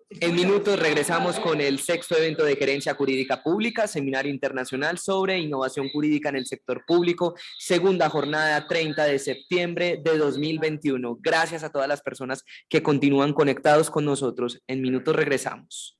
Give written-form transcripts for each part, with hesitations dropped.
En minutos regresamos con el sexto evento de Gerencia Jurídica Pública, Seminario Internacional sobre Innovación Jurídica en el Sector Público, segunda jornada 30 de septiembre de 2021. Gracias a todas las personas que continúan conectados con nosotros. En minutos regresamos.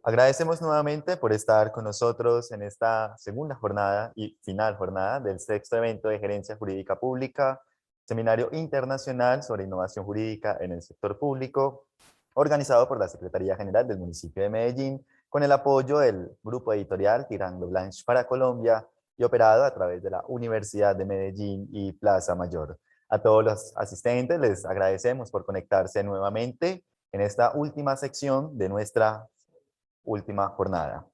Agradecemos nuevamente por estar con nosotros en esta segunda jornada y final jornada del sexto evento de Gerencia Jurídica Pública, Seminario Internacional sobre Innovación Jurídica en el Sector Público, organizado por la Secretaría General del Municipio de Medellín, con el apoyo del grupo editorial Tirando Blanche para Colombia y operado a través de la Universidad de Medellín y Plaza Mayor. A todos los asistentes les agradecemos por conectarse nuevamente en esta última sección de nuestra última jornada.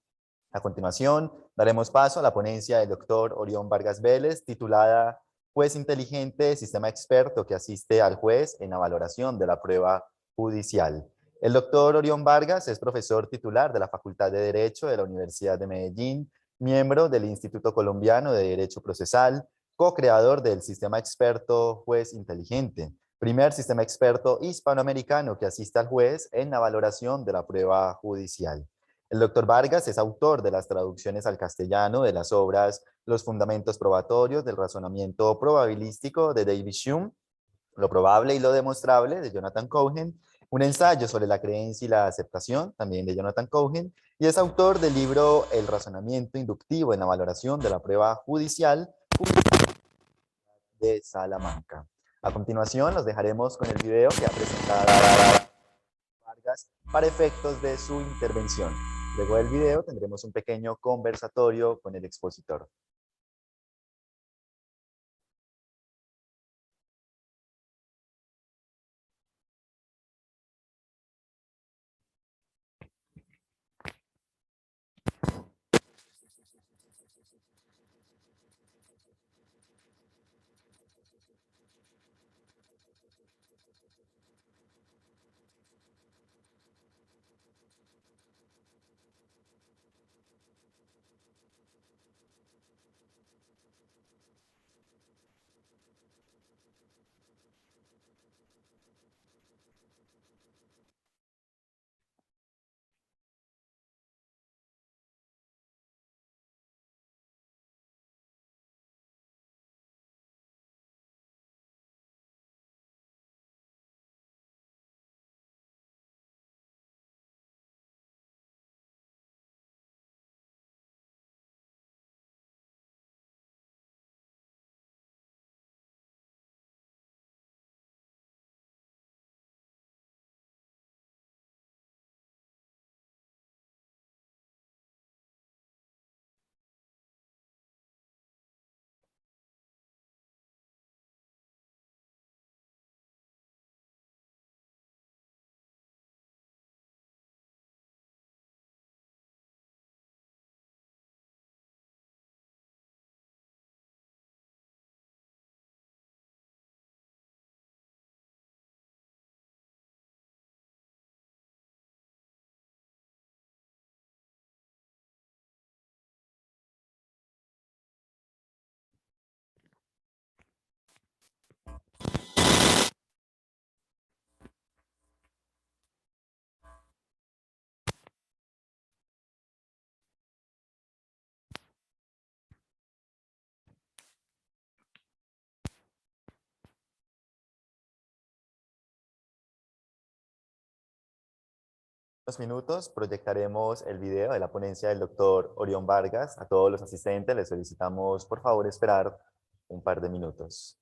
A continuación, daremos paso a la ponencia del doctor Orión Vargas Vélez, titulada Juez inteligente, sistema experto que asiste al juez en la valoración de la prueba judicial. El doctor Orión Vargas es profesor titular de la Facultad de Derecho de la Universidad de Medellín, miembro del Instituto Colombiano de Derecho Procesal, co-creador del sistema experto Juez Inteligente, primer sistema experto hispanoamericano que asiste al juez en la valoración de la prueba judicial. El doctor Vargas es autor de las traducciones al castellano de las obras Los fundamentos probatorios del razonamiento probabilístico de David Hume, Lo probable y lo demostrable de Jonathan Cohen, un ensayo sobre la creencia y la aceptación, también de Jonathan Cohen, y es autor del libro El razonamiento inductivo en la valoración de la prueba judicial de Salamanca. A continuación, los dejaremos con el video que ha presentado Vargas para efectos de su intervención. Luego del video tendremos un pequeño conversatorio con el expositor. unos minutos proyectaremos el video de la ponencia del doctor Orión Vargas. A todos los asistentes les solicitamos por favor esperar un par de minutos.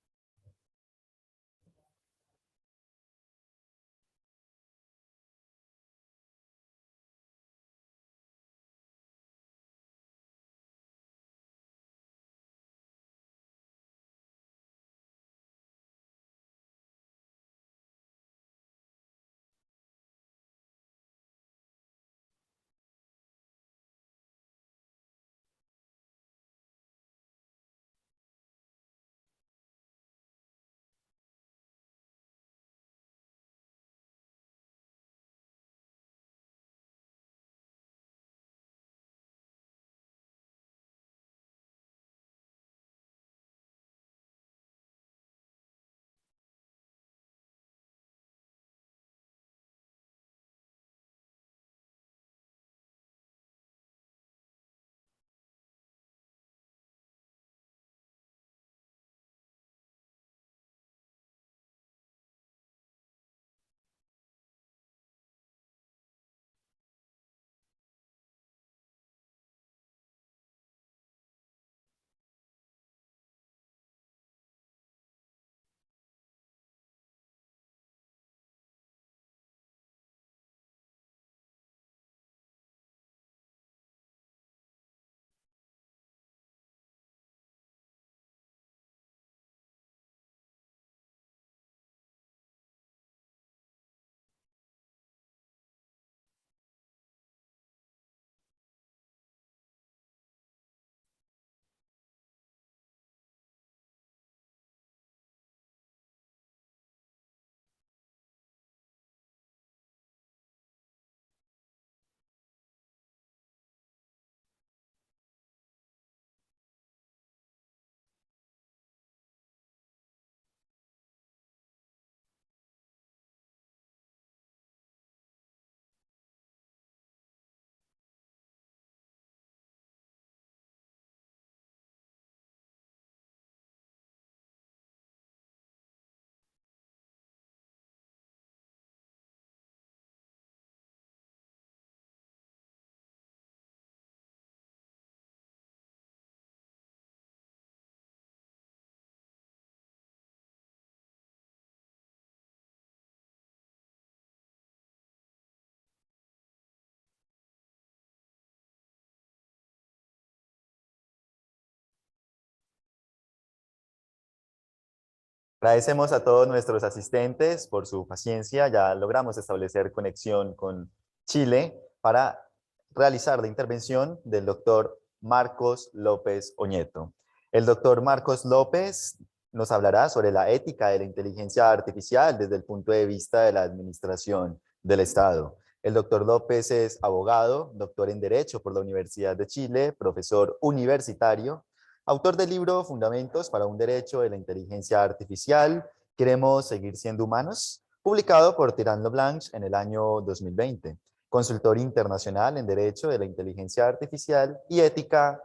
Agradecemos a todos nuestros asistentes por su paciencia. Ya logramos establecer conexión con Chile para realizar la intervención del doctor Marcos López Oñeto. El doctor Marcos López nos hablará sobre la ética de la inteligencia artificial desde el punto de vista de la administración del Estado. El doctor López es abogado, doctor en Derecho por la Universidad de Chile, profesor universitario, autor del libro Fundamentos para un Derecho de la Inteligencia Artificial, ¿Queremos seguir siendo humanos?, publicado por Tirant Leblanc en el año 2020. Consultor internacional en Derecho de la Inteligencia Artificial y Ética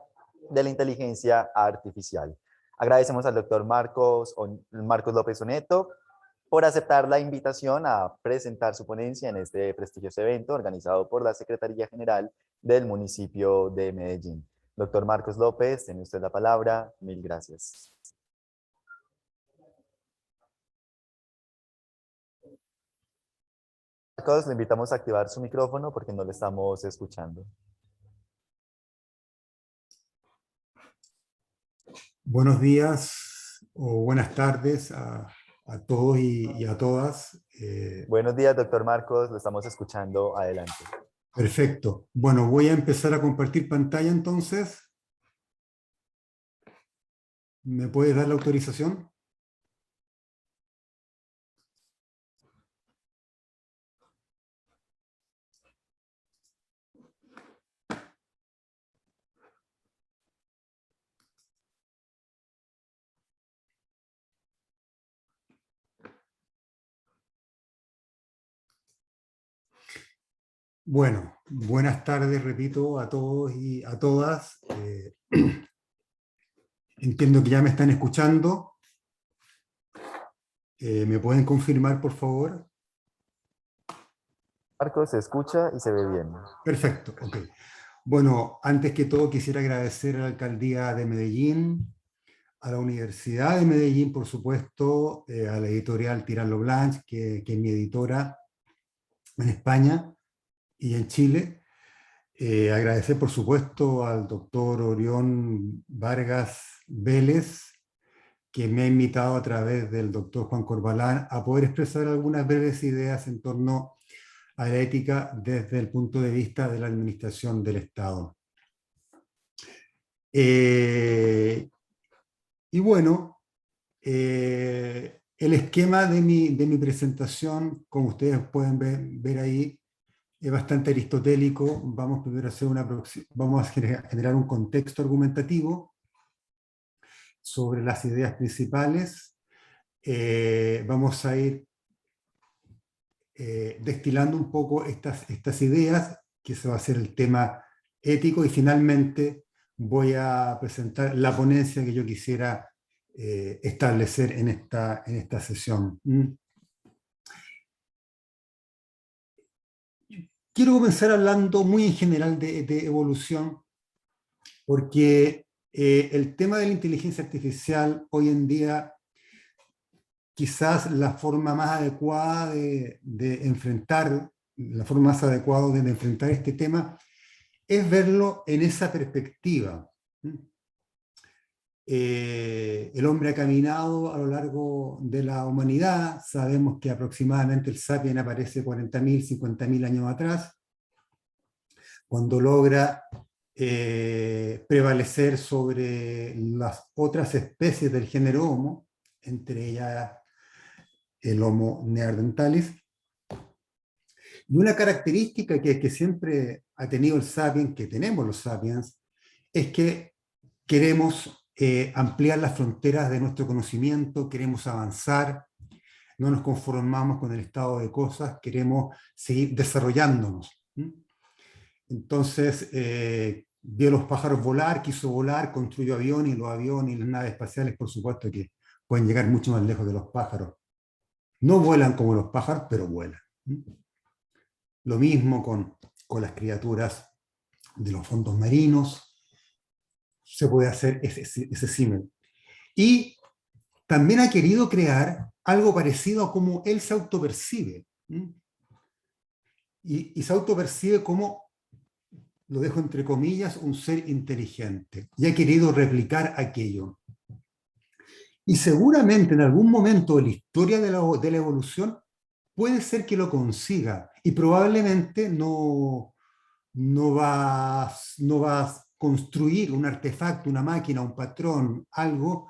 de la Inteligencia Artificial. Agradecemos al doctor Marcos López Oñeto por aceptar la invitación a presentar su ponencia en este prestigioso evento organizado por la Secretaría General del municipio de Medellín. Doctor Marcos López, tiene usted la palabra. Mil gracias. Marcos, le invitamos a activar su micrófono porque no le estamos escuchando. Buenos días o buenas tardes a todos y a todas. Buenos días, doctor Marcos, lo estamos escuchando. Adelante. Perfecto. Bueno, voy a empezar a compartir pantalla entonces. ¿Me puedes dar la autorización? Bueno, buenas tardes, repito, a todos y a todas. Entiendo que ya me están escuchando. ¿Me pueden confirmar, por favor? Marco, se escucha y se ve bien. Perfecto, ok. Bueno, antes que todo quisiera agradecer a la Alcaldía de Medellín, a la Universidad de Medellín, por supuesto, a la editorial Tiralo Blanche, que es mi editora en España y en Chile. Agradecer, por supuesto, al doctor Orión Vargas Vélez, que me ha invitado a través del doctor Juan Corbalán a poder expresar algunas breves ideas en torno a la ética desde el punto de vista de la administración del Estado. Y bueno, el esquema de mi presentación, como ustedes pueden ver ahí, es bastante aristotélico. Vamos primero a hacer vamos a generar un contexto argumentativo sobre las ideas principales. Vamos a ir destilando un poco estas ideas, que se va a ser el tema ético, y finalmente voy a presentar la ponencia que yo quisiera establecer en esta sesión. Quiero comenzar hablando muy en general de evolución, porque el tema de la inteligencia artificial hoy en día, quizás la forma más adecuada de enfrentar, la forma más adecuada de enfrentar este tema es verlo en esa perspectiva. El hombre ha caminado a lo largo de la humanidad. Sabemos que aproximadamente el Sapiens aparece 40.000, 50.000 años atrás, cuando logra prevalecer sobre las otras especies del género Homo, entre ellas el Homo neanderthalis. Y una característica que siempre ha tenido el Sapiens, que tenemos los Sapiens, es que queremos ampliar las fronteras de nuestro conocimiento, queremos avanzar, no nos conformamos con el estado de cosas, queremos seguir desarrollándonos. Entonces, vio los pájaros volar, quiso volar, construyó aviones, y los aviones y las naves espaciales, por supuesto, que pueden llegar mucho más lejos de los pájaros. No vuelan como los pájaros, pero vuelan. Lo mismo con las criaturas de los fondos marinos, se puede hacer ese símil. Y también ha querido crear algo parecido a cómo él se autopercibe. Y se autopercibe como, lo dejo entre comillas, un ser inteligente. Y ha querido replicar aquello. Y seguramente en algún momento de la historia de la evolución puede ser que lo consiga. Y probablemente no va a construir un artefacto, una máquina, un patrón, algo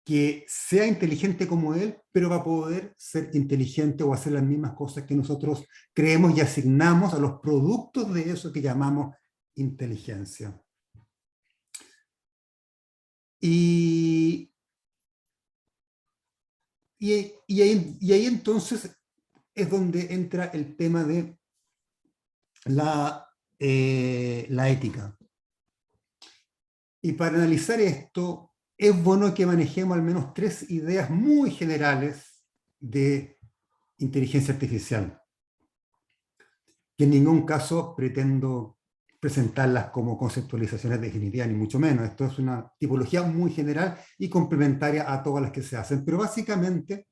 que sea inteligente como él, pero va a poder ser inteligente o hacer las mismas cosas que nosotros creemos y asignamos a los productos de eso que llamamos inteligencia. Y ahí entonces es donde entra el tema de la ética. Y para analizar esto, es bueno que manejemos al menos 3 ideas muy generales de inteligencia artificial, que en ningún caso pretendo presentarlas como conceptualizaciones definitivas, ni mucho menos. Esto es una tipología muy general y complementaria a todas las que se hacen. Pero básicamente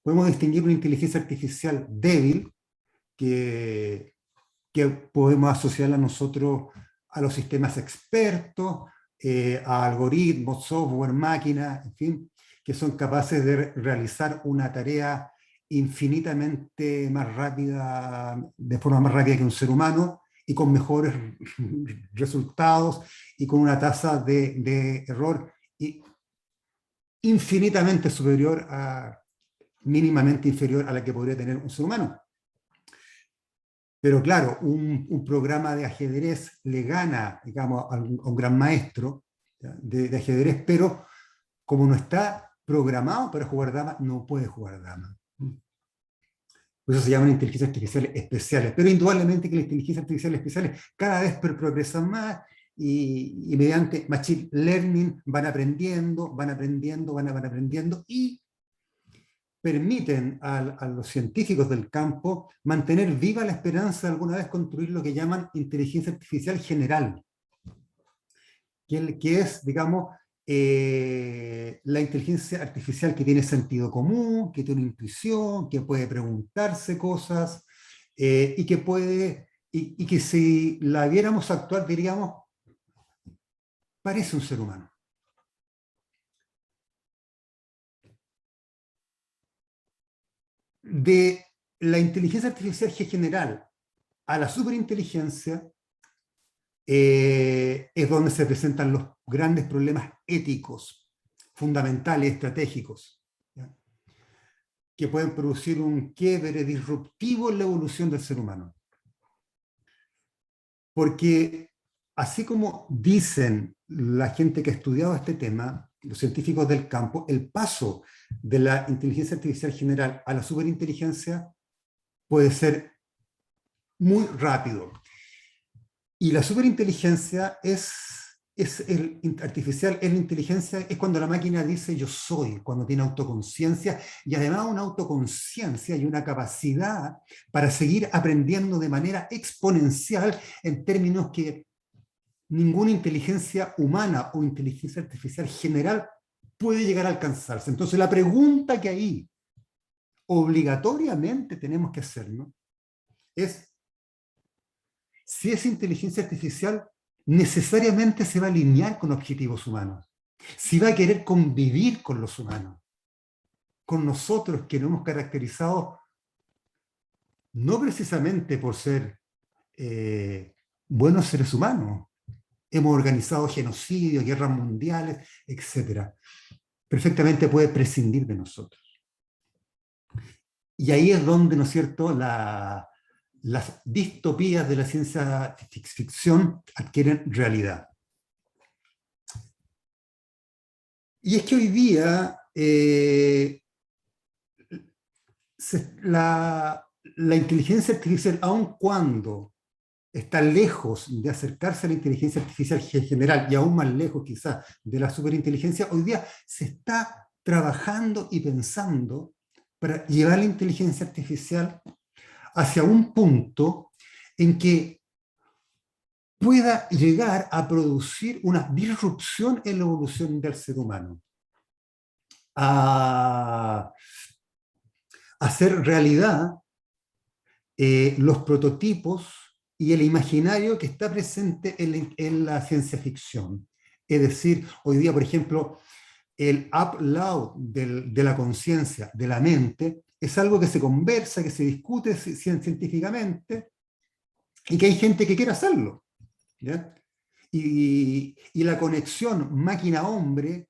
podemos distinguir una inteligencia artificial débil, que podemos asociarla nosotros a los sistemas expertos, a algoritmos, software, máquinas, en fin, que son capaces de realizar una tarea infinitamente más rápida, de forma más rápida que un ser humano, y con mejores resultados, y con una tasa de error infinitamente superior mínimamente inferior a la que podría tener un ser humano. Pero claro, un programa de ajedrez le gana, digamos, a un gran maestro de ajedrez, pero como no está programado para jugar damas, no puede jugar damas. Por eso se llaman inteligencias artificiales especiales. Pero indudablemente que las inteligencias artificiales especiales cada vez progresan más, y mediante machine learning van aprendiendo, y permiten a los científicos del campo mantener viva la esperanza de alguna vez construir lo que llaman inteligencia artificial general, que es, digamos, la inteligencia artificial que tiene sentido común, que tiene intuición, que puede preguntarse cosas, y que puede, y que si la viéramos actuar diríamos, parece un ser humano. De la inteligencia artificial general a la superinteligencia es donde se presentan los grandes problemas éticos, fundamentales, estratégicos, ¿ya? Que pueden producir un quiebre disruptivo en la evolución del ser humano. Porque así como dicen la gente que ha estudiado este tema, los científicos del campo, el paso de la inteligencia artificial general a la superinteligencia puede ser muy rápido. Y la superinteligencia artificial, es la inteligencia, es cuando la máquina dice yo soy, cuando tiene autoconciencia, y además una autoconciencia y una capacidad para seguir aprendiendo de manera exponencial en términos que ninguna inteligencia humana o inteligencia artificial general puede llegar a alcanzarse. Entonces la pregunta que ahí obligatoriamente tenemos que hacernos es si esa inteligencia artificial necesariamente se va a alinear con objetivos humanos, si va a querer convivir con los humanos, con nosotros que nos hemos caracterizado no precisamente por ser buenos seres humanos, hemos organizado genocidios, guerras mundiales, etc. Perfectamente puede prescindir de nosotros. Y ahí es donde, ¿no es cierto?, las distopías de la ciencia ficción adquieren realidad. Y es que hoy día la inteligencia artificial, aun cuando está lejos de acercarse a la inteligencia artificial general y aún más lejos quizás de la superinteligencia, hoy día se está trabajando y pensando para llevar la inteligencia artificial hacia un punto en que pueda llegar a producir una disrupción en la evolución del ser humano, a hacer realidad los prototipos y el imaginario que está presente en la ciencia ficción. Es decir, hoy día, por ejemplo, el upload de la conciencia, de la mente, es algo que se conversa, que se discute científicamente, y que hay gente que quiere hacerlo, ¿ya? Y la conexión máquina-hombre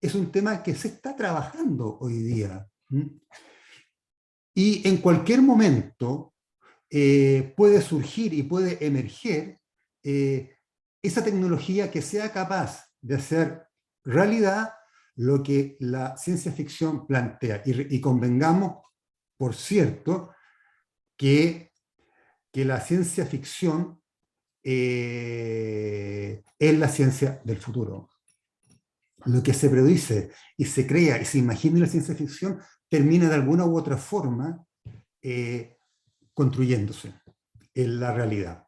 es un tema que se está trabajando hoy día. Y en cualquier momento puede surgir y puede emerger esa tecnología que sea capaz de hacer realidad lo que la ciencia ficción plantea. Y convengamos, por cierto, que la ciencia ficción es la ciencia del futuro. Lo que se predice y se crea y se imagina en la ciencia ficción termina de alguna u otra forma construyéndose en la realidad.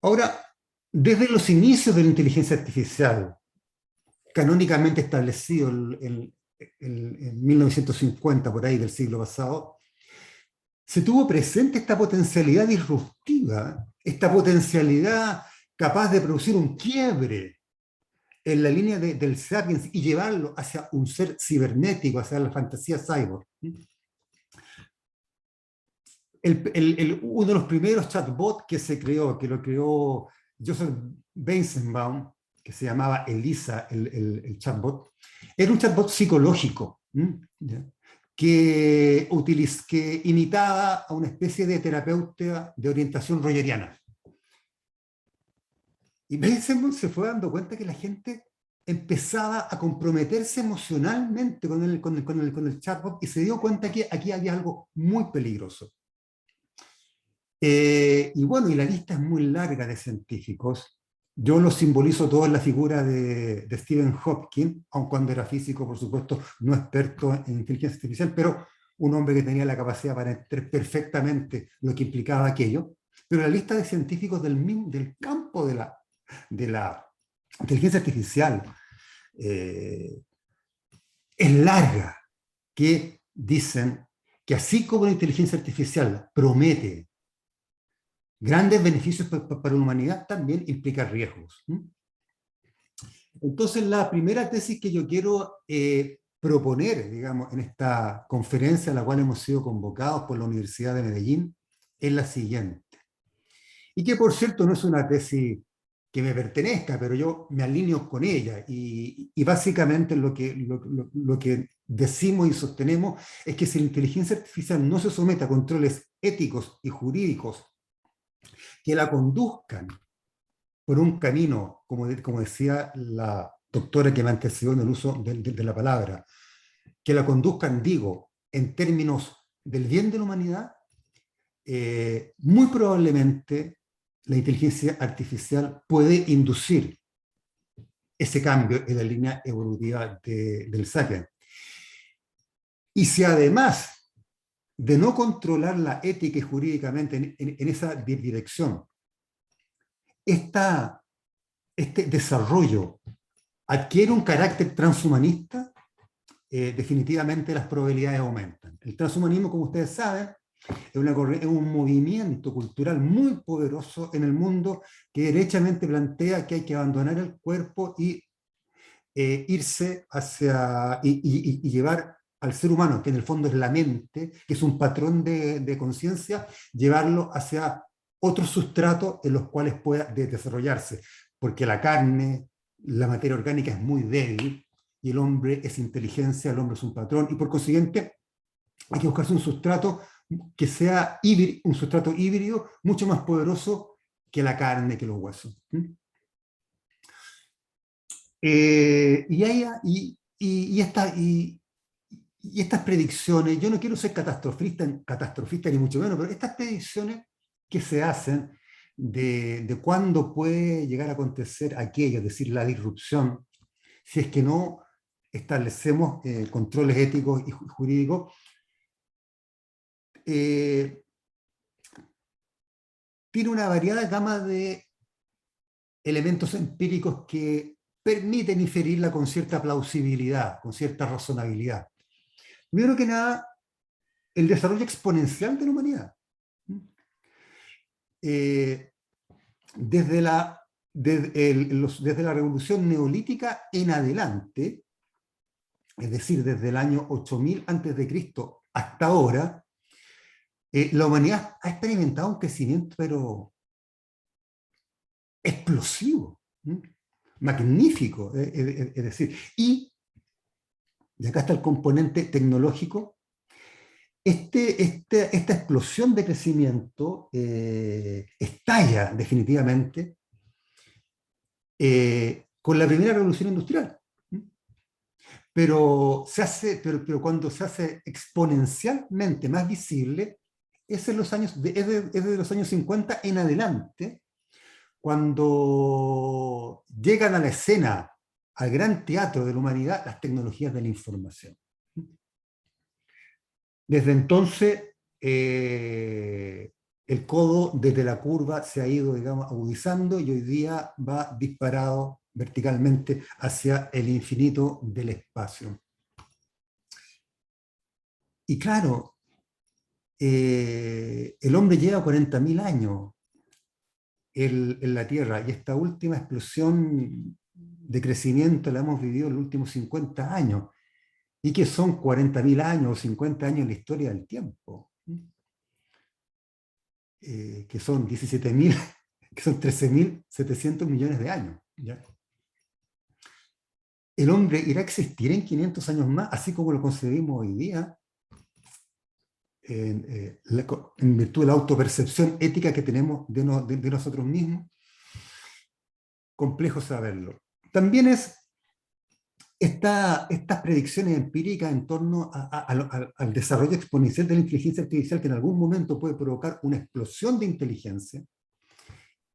Ahora, desde los inicios de la inteligencia artificial, canónicamente establecido en 1950, por ahí del siglo pasado, se tuvo presente esta potencialidad disruptiva, esta potencialidad capaz de producir un quiebre en la línea del sapiens y llevarlo hacia un ser cibernético, hacia la fantasía cyborg. Uno de los primeros chatbots que se creó, que lo creó Joseph Weizenbaum, que se llamaba Elisa, el chatbot, era un chatbot psicológico, que imitaba a una especie de terapeuta de orientación rogeriana. Y Weizenbaum se fue dando cuenta que la gente empezaba a comprometerse emocionalmente con el chatbot y se dio cuenta que aquí había algo muy peligroso. Y bueno, y la lista es muy larga de científicos yo lo simbolizo todo en la figura de Stephen Hopkins, aun cuando era físico, por supuesto, no experto en inteligencia artificial, pero un hombre que tenía la capacidad para entender perfectamente lo que implicaba aquello. Pero la lista de científicos del campo de la inteligencia artificial es larga, que dicen que así como la inteligencia artificial promete grandes beneficios para la humanidad, también implica riesgos. Entonces, la primera tesis que yo quiero proponer, digamos, en esta conferencia a la cual hemos sido convocados por la Universidad de Medellín, es la siguiente. Y que, por cierto, no es una tesis que me pertenezca, pero yo me alineo con ella. Y básicamente lo que decimos y sostenemos es que si la inteligencia artificial no se somete a controles éticos y jurídicos que la conduzcan por un camino, como decía la doctora que me antecedió en el uso de la palabra, que la conduzcan, digo, en términos del bien de la humanidad, muy probablemente la inteligencia artificial puede inducir ese cambio en la línea evolutiva del sapiens. Y si además de no controlarla ética y jurídicamente en esa dirección, este desarrollo adquiere un carácter transhumanista, definitivamente las probabilidades aumentan. El transhumanismo, como ustedes saben, es un movimiento cultural muy poderoso en el mundo que derechamente plantea que hay que abandonar el cuerpo y irse hacia y llevar al ser humano, que en el fondo es la mente, que es un patrón de conciencia, llevarlo hacia otros sustratos en los cuales pueda desarrollarse, porque la carne, la materia orgánica es muy débil y el hombre es inteligencia, el hombre es un patrón, y por consiguiente hay que buscarse un sustrato que sea híbrido, un sustrato híbrido mucho más poderoso que la carne, que los huesos. Y estas predicciones, yo no quiero ser catastrofista ni mucho menos, pero estas predicciones que se hacen de cuándo puede llegar a acontecer aquello, es decir, la disrupción, si es que no establecemos controles éticos y jurídicos, tiene una variada gama de elementos empíricos que permiten inferirla con cierta plausibilidad, con cierta razonabilidad. Primero que nada, el desarrollo exponencial de la humanidad. Desde la revolución neolítica en adelante, es decir, desde el año 8000 a.C. hasta ahora, la humanidad ha experimentado un crecimiento, pero explosivo, magnífico, es decir, y acá está el componente tecnológico. Esta explosión de crecimiento estalla definitivamente con la primera revolución industrial. Pero cuando se hace exponencialmente más visible es desde los años 50 en adelante, cuando llegan a la escena, al gran teatro de la humanidad, las tecnologías de la información. Desde entonces, el codo desde la curva se ha ido, digamos, agudizando y hoy día va disparado verticalmente hacia el infinito del espacio. Y claro, el hombre lleva 40.000 años en la Tierra y esta última explosión de crecimiento la hemos vivido en los últimos 50 años. Y que son 40.000 años o 50 años en la historia del tiempo, que son 17.000, que son 13.700 millones de años. ¿Ya? El hombre irá a existir en 500 años más, así como lo concebimos hoy día, en virtud de la autopercepción ética que tenemos de nosotros mismos. Complejo saberlo. También es estas predicciones empíricas en torno al desarrollo exponencial de la inteligencia artificial, que en algún momento puede provocar una explosión de inteligencia,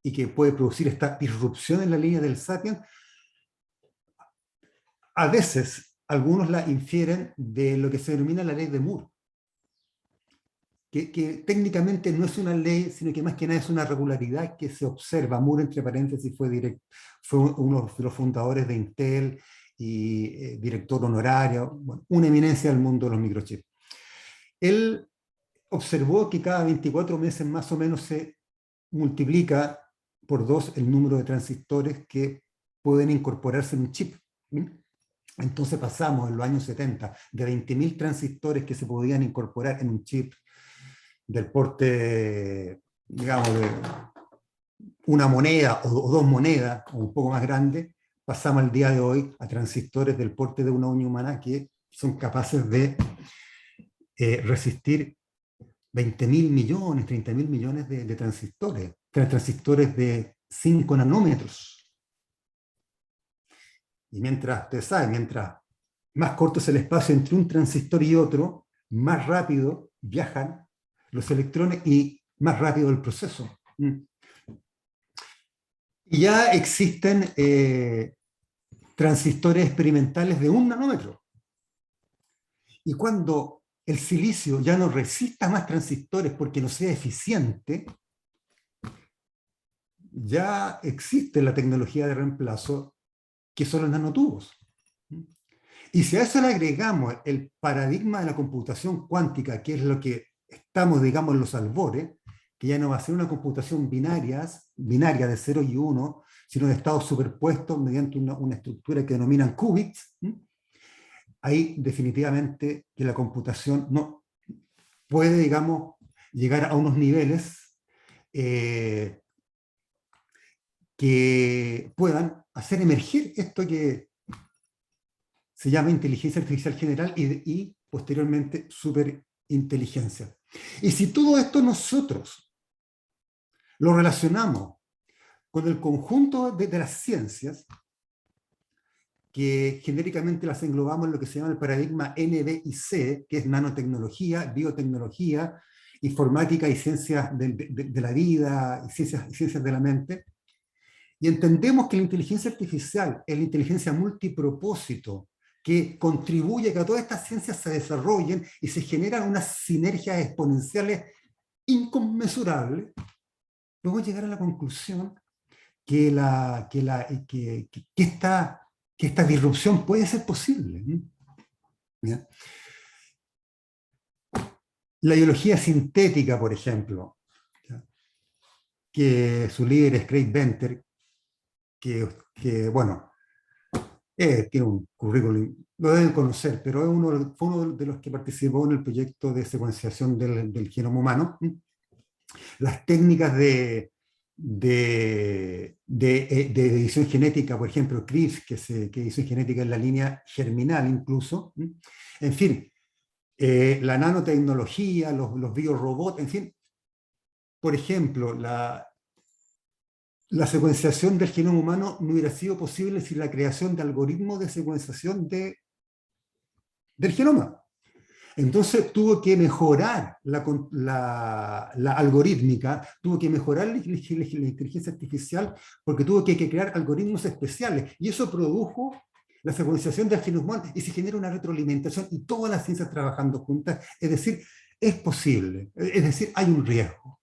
y que puede producir esta disrupción en la línea del Sapiens, a veces algunos la infieren de lo que se denomina la ley de Moore, que técnicamente no es una ley, sino que más que nada es una regularidad que se observa. Moore, entre paréntesis, fue uno de los fundadores de Intel y director honorario, bueno, una eminencia del mundo de los microchips. Él observó que cada 24 meses más o menos se multiplica por 2 el número de transistores que pueden incorporarse en un chip. Entonces pasamos en los años 70 de 20.000 transistores que se podían incorporar en un chip del porte, digamos, de una moneda o 2 monedas, o un poco más grande, pasamos al día de hoy a transistores del porte de una uña humana que son capaces de resistir 20.000 millones, 30.000 millones de transistores, transistores de 5 nanómetros. Y mientras, ustedes saben, mientras más corto es el espacio entre un transistor y otro, más rápido viajan los electrones y más rápido el proceso. Y ya existen transistores experimentales de 1 nanómetro. Y cuando el silicio ya no resista más transistores porque no sea eficiente, ya existe la tecnología de reemplazo que son los nanotubos. Y si a eso le agregamos el paradigma de la computación cuántica, que es lo que estamos, digamos, en los albores, que ya no va a ser una computación binaria de 0 y 1, sino de estados superpuestos mediante una estructura que denominan qubits, ahí definitivamente que la computación no puede, digamos, llegar a unos niveles que puedan hacer emerger esto que se llama inteligencia artificial general y posteriormente superinteligencia. Y si todo esto nosotros lo relacionamos con el conjunto de las ciencias, que genéricamente las englobamos en lo que se llama el paradigma NB+C, que es nanotecnología, biotecnología, informática y ciencias de la vida, y ciencias de la mente, y entendemos que la inteligencia artificial es la inteligencia multipropósito que contribuye a que todas estas ciencias se desarrollen y se generan unas sinergias exponenciales inconmensurables, podemos llegar a la conclusión que esta disrupción puede ser posible. ¿Ya? La biología sintética, por ejemplo, ¿ya? Que su líder es Craig Venter, que bueno, tiene un currículum, lo deben conocer, pero fue uno de los que participó en el proyecto de secuenciación del genoma humano. Las técnicas de edición genética, por ejemplo, CRISPR, que edición genética en la línea germinal incluso, en fin, la nanotecnología, los biorobots, en fin, por ejemplo, la secuenciación del genoma humano no hubiera sido posible sin la creación de algoritmos de secuenciación del genoma. Entonces tuvo que mejorar la algorítmica, tuvo que mejorar la inteligencia artificial, porque tuvo que crear algoritmos especiales. Y eso produjo la secuenciación del genoma humano y se genera una retroalimentación y todas las ciencias trabajando juntas. Es decir, es posible. Es decir, hay un riesgo.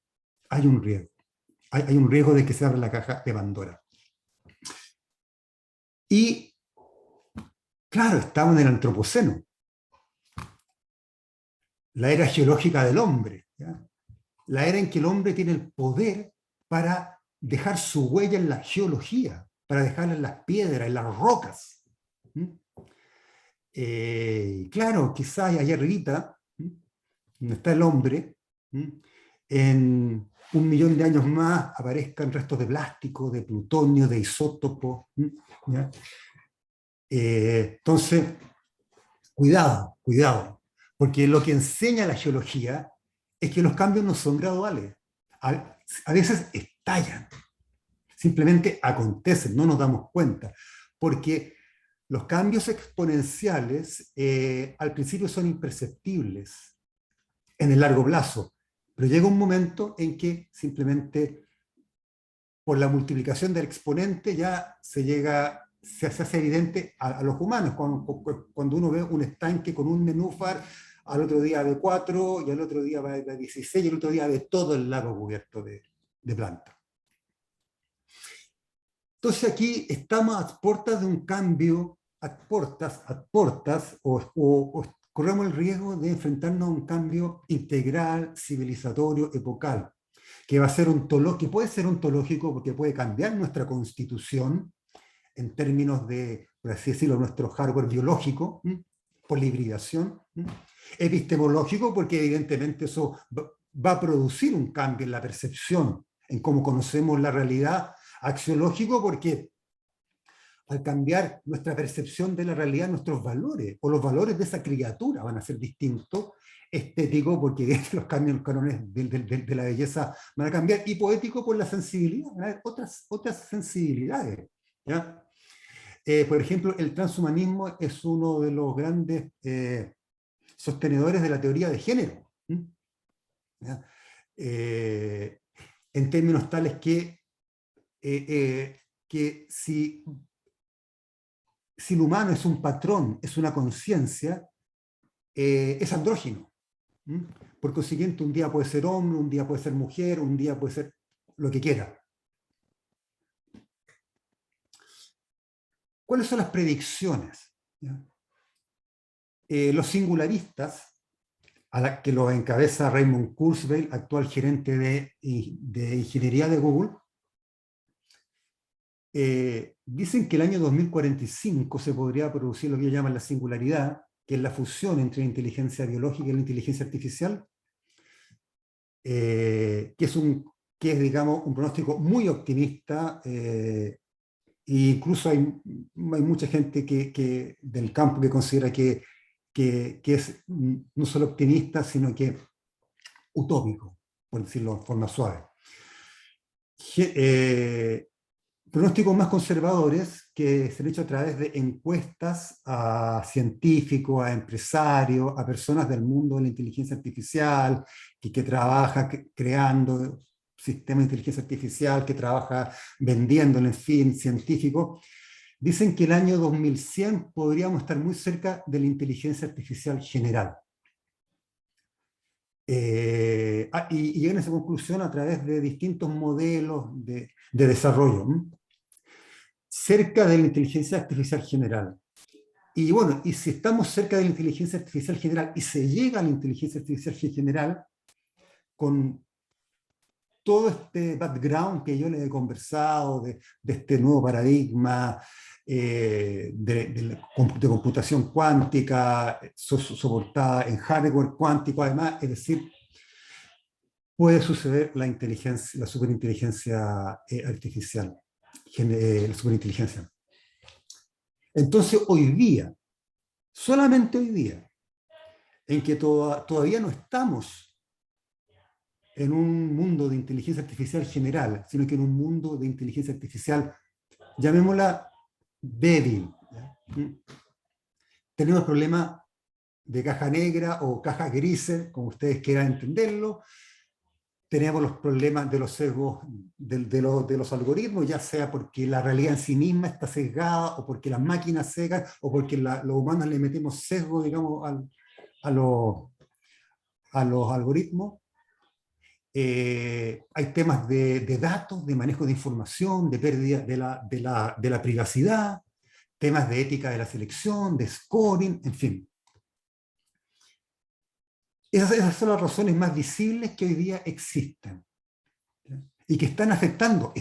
Hay un riesgo. Hay un riesgo de que se abra la caja de Pandora. Y, claro, estamos en el Antropoceno, la era geológica del hombre, ¿ya? La era en que el hombre tiene el poder para dejar su huella en la geología, para dejarla en las piedras, en las rocas. Claro, quizás allá arribita, donde está el hombre, en 1.000.000 de años más aparezcan restos de plástico, de plutonio, de isótopos. ¿Ya? Entonces, cuidado, porque lo que enseña la geología es que los cambios no son graduales. A veces estallan, simplemente acontecen, no nos damos cuenta, porque los cambios exponenciales al principio son imperceptibles en el largo plazo, pero llega un momento en que simplemente por la multiplicación del exponente ya se hace evidente a los humanos. Cuando uno ve un estanque con un nenúfar, al otro día ve 4, y al otro día ve 16, y al otro día ve todo el lago cubierto de plantas. Entonces aquí estamos a puertas de un cambio, o corremos el riesgo de enfrentarnos a un cambio integral, civilizatorio, epocal, que va a ser que puede ser ontológico porque puede cambiar nuestra constitución en términos de, por así decirlo, nuestro hardware biológico, por la hibridación, epistemológico porque evidentemente eso va a producir un cambio en la percepción, en cómo conocemos la realidad, axiológico porque al cambiar nuestra percepción de la realidad, nuestros valores o los valores de esa criatura van a ser distintos, estético porque los cambios, los cánones de la belleza van a cambiar, y poético por la sensibilidad, van a haber otras sensibilidades, ¿ya? Por ejemplo, el transhumanismo es uno de los grandes sostenedores de la teoría de género, ¿ya? En términos tales que si el humano es un patrón, es una conciencia, es andrógino. Por consiguiente, un día puede ser hombre, un día puede ser mujer, un día puede ser lo que quiera. ¿Cuáles son las predicciones? Los singularistas, que lo encabeza Raymond Kurzweil, actual gerente de ingeniería de Google, dicen que el año 2045 se podría producir lo que ellos llaman la singularidad, que es la fusión entre la inteligencia biológica y la inteligencia artificial, que es, digamos, un pronóstico muy optimista, e incluso hay mucha gente del campo que considera que es no solo optimista, sino que utópico, por decirlo de forma suave. Pronósticos más conservadores que se han hecho a través de encuestas a científicos, a empresarios, a personas del mundo de la inteligencia artificial, que trabaja creando sistemas de inteligencia artificial, que trabaja vendiéndolo, en fin, científicos, dicen que el año 2100 podríamos estar muy cerca de la inteligencia artificial general. Y llegan a esa conclusión a través de distintos modelos de desarrollo. Cerca de la inteligencia artificial general. Y bueno, y si estamos cerca de la inteligencia artificial general y se llega a la inteligencia artificial general, con todo este background que yo les he conversado, de este nuevo paradigma de computación cuántica, soportada en hardware cuántico, además, es decir, puede suceder la superinteligencia artificial. La superinteligencia. Entonces hoy día, solamente hoy día, en que todavía no estamos en un mundo de inteligencia artificial general, sino que en un mundo de inteligencia artificial, llamémosla débil. Tenemos problemas de caja negra o caja grises, como ustedes quieran entenderlo. Tenemos los problemas de los sesgos de los algoritmos, ya sea porque la realidad en sí misma está sesgada, o porque las máquinas cegan, o porque los humanos le metemos sesgo, digamos, a los algoritmos. Hay temas de datos, de manejo de información, de pérdida de la privacidad, temas de ética de la selección, de scoring, en fin. Esas son las razones más visibles que hoy día existen, ¿ya? Y que están afectando,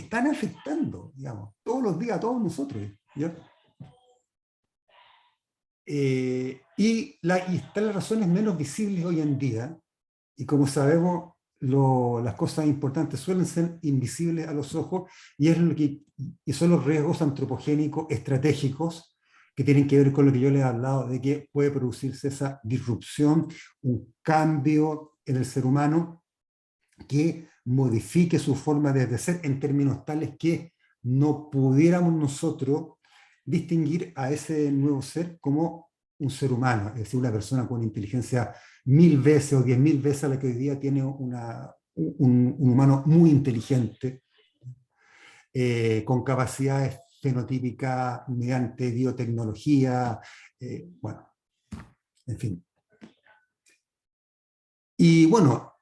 digamos, todos los días a todos nosotros, ¿ya? Y están las razones menos visibles hoy en día, y como sabemos, las cosas importantes suelen ser invisibles a los ojos, y son los riesgos antropogénicos estratégicos que tienen que ver con lo que yo les he hablado, de que puede producirse esa disrupción, un cambio en el ser humano que modifique su forma de ser en términos tales que no pudiéramos nosotros distinguir a ese nuevo ser como un ser humano, es decir, una persona con inteligencia 1000 veces o 10.000 veces a la que hoy día tiene un humano muy inteligente. con capacidades fenotípicas mediante biotecnología, bueno, en fin. Y bueno,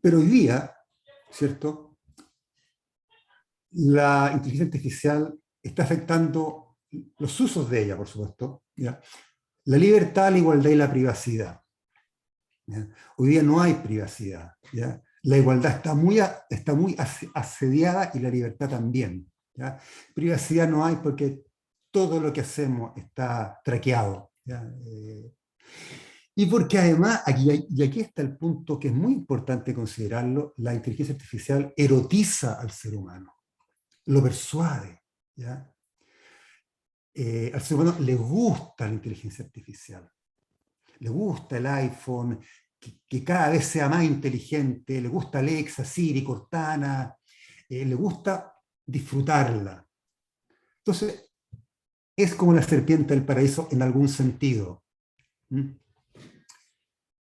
pero hoy día, ¿cierto? La inteligencia artificial está afectando los usos de ella, por supuesto, ¿ya? La libertad, la igualdad y la privacidad. ¿Ya? Hoy día no hay privacidad, ¿ya? La igualdad está muy asediada y la libertad también, ¿ya? Privacidad no hay porque todo lo que hacemos está traqueado, ¿ya? Y porque además, y aquí está el punto que es muy importante considerarlo, la inteligencia artificial erotiza al ser humano, lo persuade, ¿ya? Al ser humano le gusta la inteligencia artificial, le gusta el iPhone, que cada vez sea más inteligente, le gusta Alexa, Siri, Cortana, le gusta disfrutarla. Entonces, es como la serpiente del paraíso en algún sentido. ¿Mm?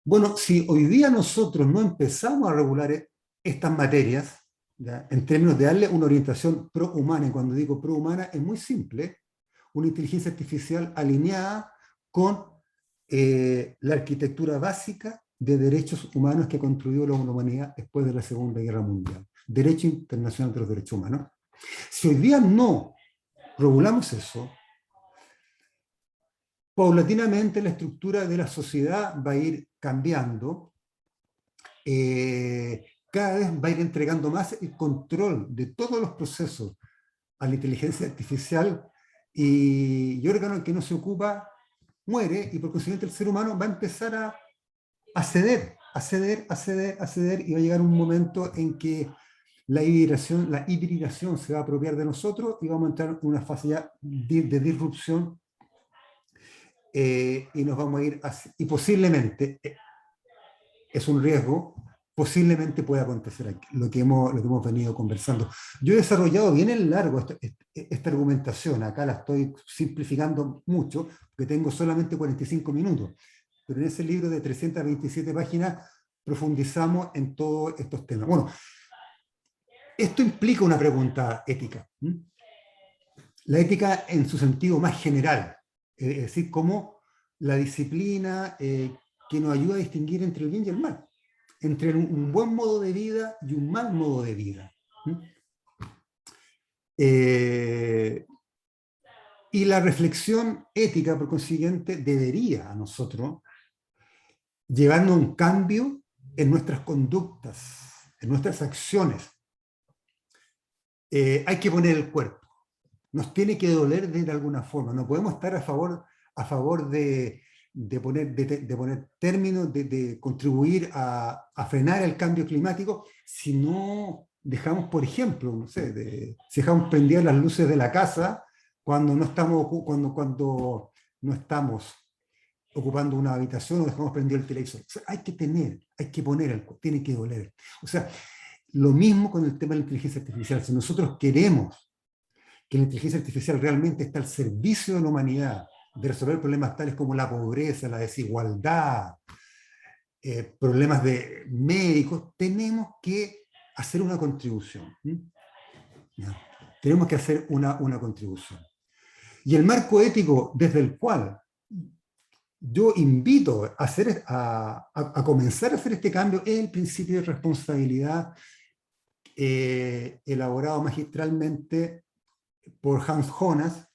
Bueno, si hoy día nosotros no empezamos a regular estas materias, ¿ya? En términos de darle una orientación pro-humana, y cuando digo pro-humana es muy simple, una inteligencia artificial alineada con la arquitectura básica de derechos humanos que construyó la humanidad después de la Segunda Guerra Mundial. Derecho internacional de los derechos humanos. Si hoy día no regulamos eso, paulatinamente la estructura de la sociedad va a ir cambiando, cada vez va a ir entregando más el control de todos los procesos a la inteligencia artificial, y órgano el que no se ocupa muere, y por consiguiente el ser humano va a empezar a ceder, y va a llegar un momento en que la hibridación se va a apropiar de nosotros y vamos a entrar en una fase ya de disrupción, y nos vamos a ir y posiblemente, es un riesgo, posiblemente pueda acontecer aquí, lo que hemos venido conversando. Yo he desarrollado bien en largo esta argumentación, acá la estoy simplificando mucho, porque tengo solamente 45 minutos, pero en ese libro de 327 páginas profundizamos en todos estos temas. Bueno, esto implica una pregunta ética. La ética en su sentido más general, es decir, como la disciplina que nos ayuda a distinguir entre el bien y el mal, entre un buen modo de vida y un mal modo de vida. Y la reflexión ética, por consiguiente, debería a nosotros llevarnos a un cambio en nuestras conductas, en nuestras acciones. Hay que poner el cuerpo. Nos tiene que doler de alguna forma. No podemos estar a favor de poner términos, de contribuir a frenar el cambio climático, si no dejamos, por ejemplo, no sé, si dejamos prendidas las luces de la casa cuando no estamos ocupando una habitación, o dejamos prendido el televisor. O sea, hay que poner el cuerpo, tiene que doler. O sea, lo mismo con el tema de la inteligencia artificial. Si nosotros queremos que la inteligencia artificial realmente está al servicio de la humanidad, de resolver problemas tales como la pobreza, la desigualdad, problemas de médicos, tenemos que hacer una contribución. ¿Ya? Tenemos que hacer una contribución. Y el marco ético desde el cual yo invito a comenzar a hacer este cambio es el principio de responsabilidad, elaborado magistralmente por Hans Jonas,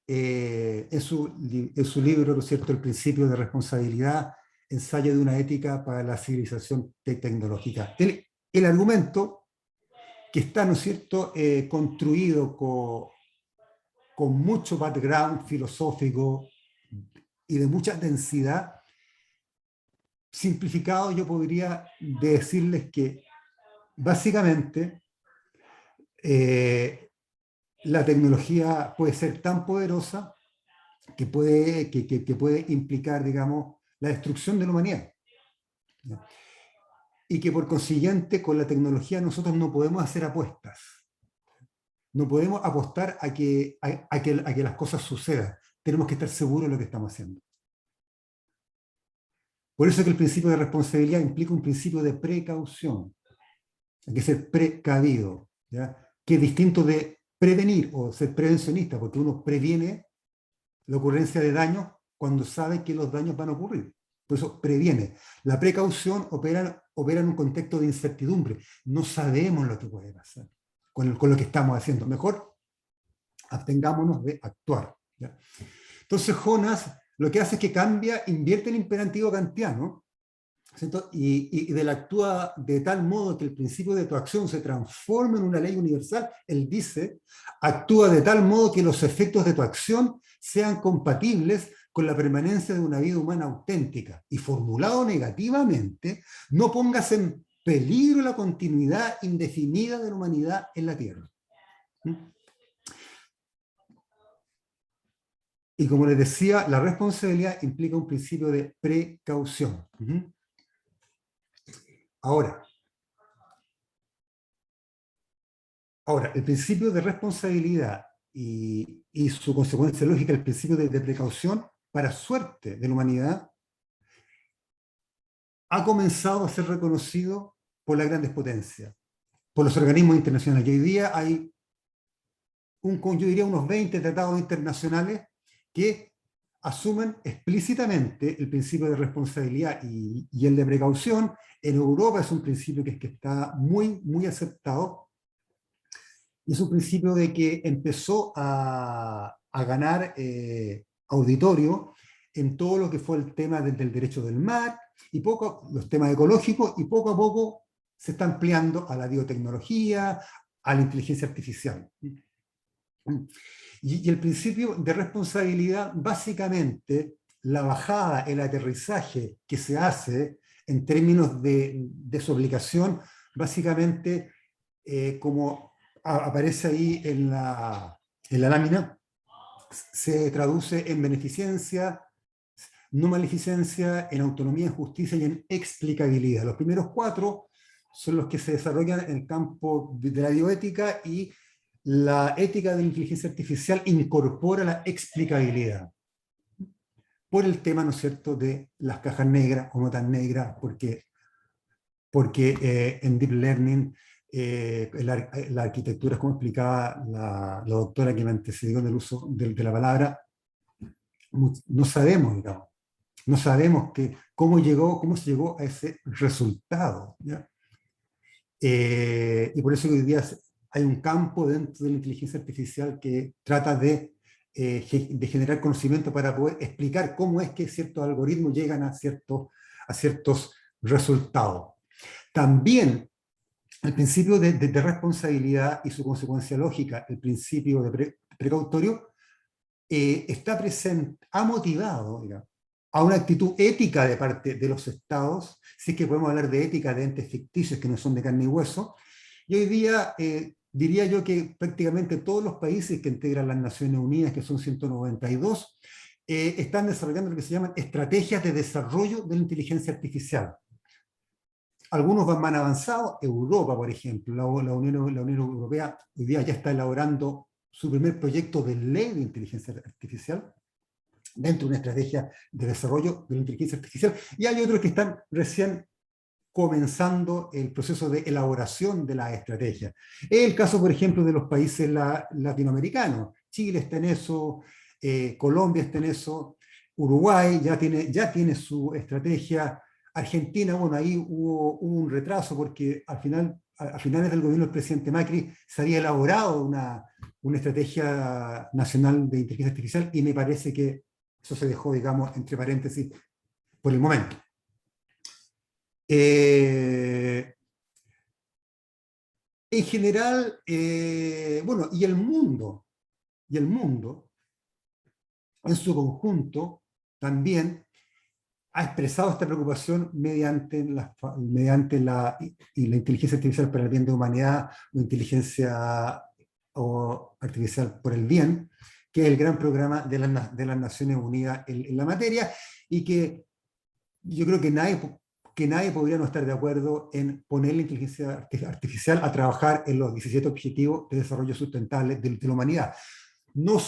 en su libro, ¿no es cierto?, El principio de responsabilidad, ensayo de una ética para la civilización tecnológica. El argumento que está, ¿no es cierto?, construido con mucho background filosófico y de mucha densidad, simplificado yo podría decirles que básicamente la tecnología puede ser tan poderosa que puede implicar, digamos, la destrucción de la humanidad. Y que por consiguiente con la tecnología nosotros no podemos hacer apuestas. No podemos apostar a que las cosas sucedan. Tenemos que estar seguros de lo que estamos haciendo. Por eso es que el principio de responsabilidad implica un principio de precaución. Hay que ser precavido, ¿ya? que es distinto de prevenir o ser prevencionista, porque uno previene la ocurrencia de daños cuando sabe que los daños van a ocurrir. Por eso previene. La precaución opera en un contexto de incertidumbre. No sabemos lo que puede pasar con lo que estamos haciendo. Mejor abstengámonos de actuar, ¿ya? Entonces Jonas lo que hace es que invierte el imperativo kantiano, ¿cierto? Y él actúa de tal modo que el principio de tu acción se transforma en una ley universal. Él dice, actúa de tal modo que los efectos de tu acción sean compatibles con la permanencia de una vida humana auténtica. Y formulado negativamente, no pongas en peligro la continuidad indefinida de la humanidad en la Tierra. Y como les decía, la responsabilidad implica un principio de precaución. Ahora, el principio de responsabilidad y su consecuencia lógica, el principio de precaución, para suerte de la humanidad, ha comenzado a ser reconocido por las grandes potencias, por los organismos internacionales. Y hoy día hay, yo diría, unos 20 tratados internacionales que asumen explícitamente el principio de responsabilidad y el de precaución. En Europa es un principio que está muy, muy aceptado. Y es un principio de que empezó a ganar auditorio en todo lo que fue el tema del derecho del mar, y los temas ecológicos, y poco a poco se está ampliando a la biotecnología, a la inteligencia artificial. Y el principio de responsabilidad, básicamente, la bajada, el aterrizaje que se hace en términos de su aplicación, básicamente, como aparece ahí en la lámina, se traduce en beneficencia, no maleficencia, en autonomía, en justicia y en explicabilidad. Los primeros 4 son los que se desarrollan en el campo de la bioética, y la ética de la inteligencia artificial incorpora la explicabilidad por el tema, ¿no es cierto?, de las cajas negras o no tan negras, porque en Deep Learning la arquitectura, como explicaba la doctora que me antecedió en el uso de la palabra, no sabemos, digamos, no sabemos cómo se llegó a ese resultado, ¿ya? Y por eso hoy día hay un campo dentro de la inteligencia artificial que trata de generar conocimiento para poder explicar cómo es que ciertos algoritmos llegan a ciertos resultados. También el principio de responsabilidad y su consecuencia lógica, el principio de precautorio, está presente, ha motivado, digamos, a una actitud ética de parte de los estados, si es que podemos hablar de ética de entes ficticios que no son de carne y hueso. Y hoy día diría yo que prácticamente todos los países que integran las Naciones Unidas, que son 192, están desarrollando lo que se llaman estrategias de desarrollo de la inteligencia artificial. Algunos van más avanzados. Europa, por ejemplo, la Unión Europea hoy día ya está elaborando su primer proyecto de ley de inteligencia artificial dentro de una estrategia de desarrollo de la inteligencia artificial, y hay otros que están recién comenzando el proceso de elaboración de la estrategia. Es el caso, por ejemplo, de los países latinoamericanos. Chile está en eso, Colombia está en eso, Uruguay ya tiene su estrategia. Argentina, bueno, ahí hubo un retraso porque a finales del gobierno del presidente Macri se había elaborado una estrategia nacional de inteligencia artificial, y me parece que eso se dejó, digamos, entre paréntesis por el momento. En general, bueno, y el mundo en su conjunto también ha expresado esta preocupación mediante la inteligencia artificial para el bien de la humanidad, o inteligencia artificial por el bien, que es el gran programa de las Naciones Unidas en la materia, y que yo creo que nadie podría no estar de acuerdo en poner la inteligencia artificial a trabajar en los 17 objetivos de desarrollo sustentable de la humanidad. No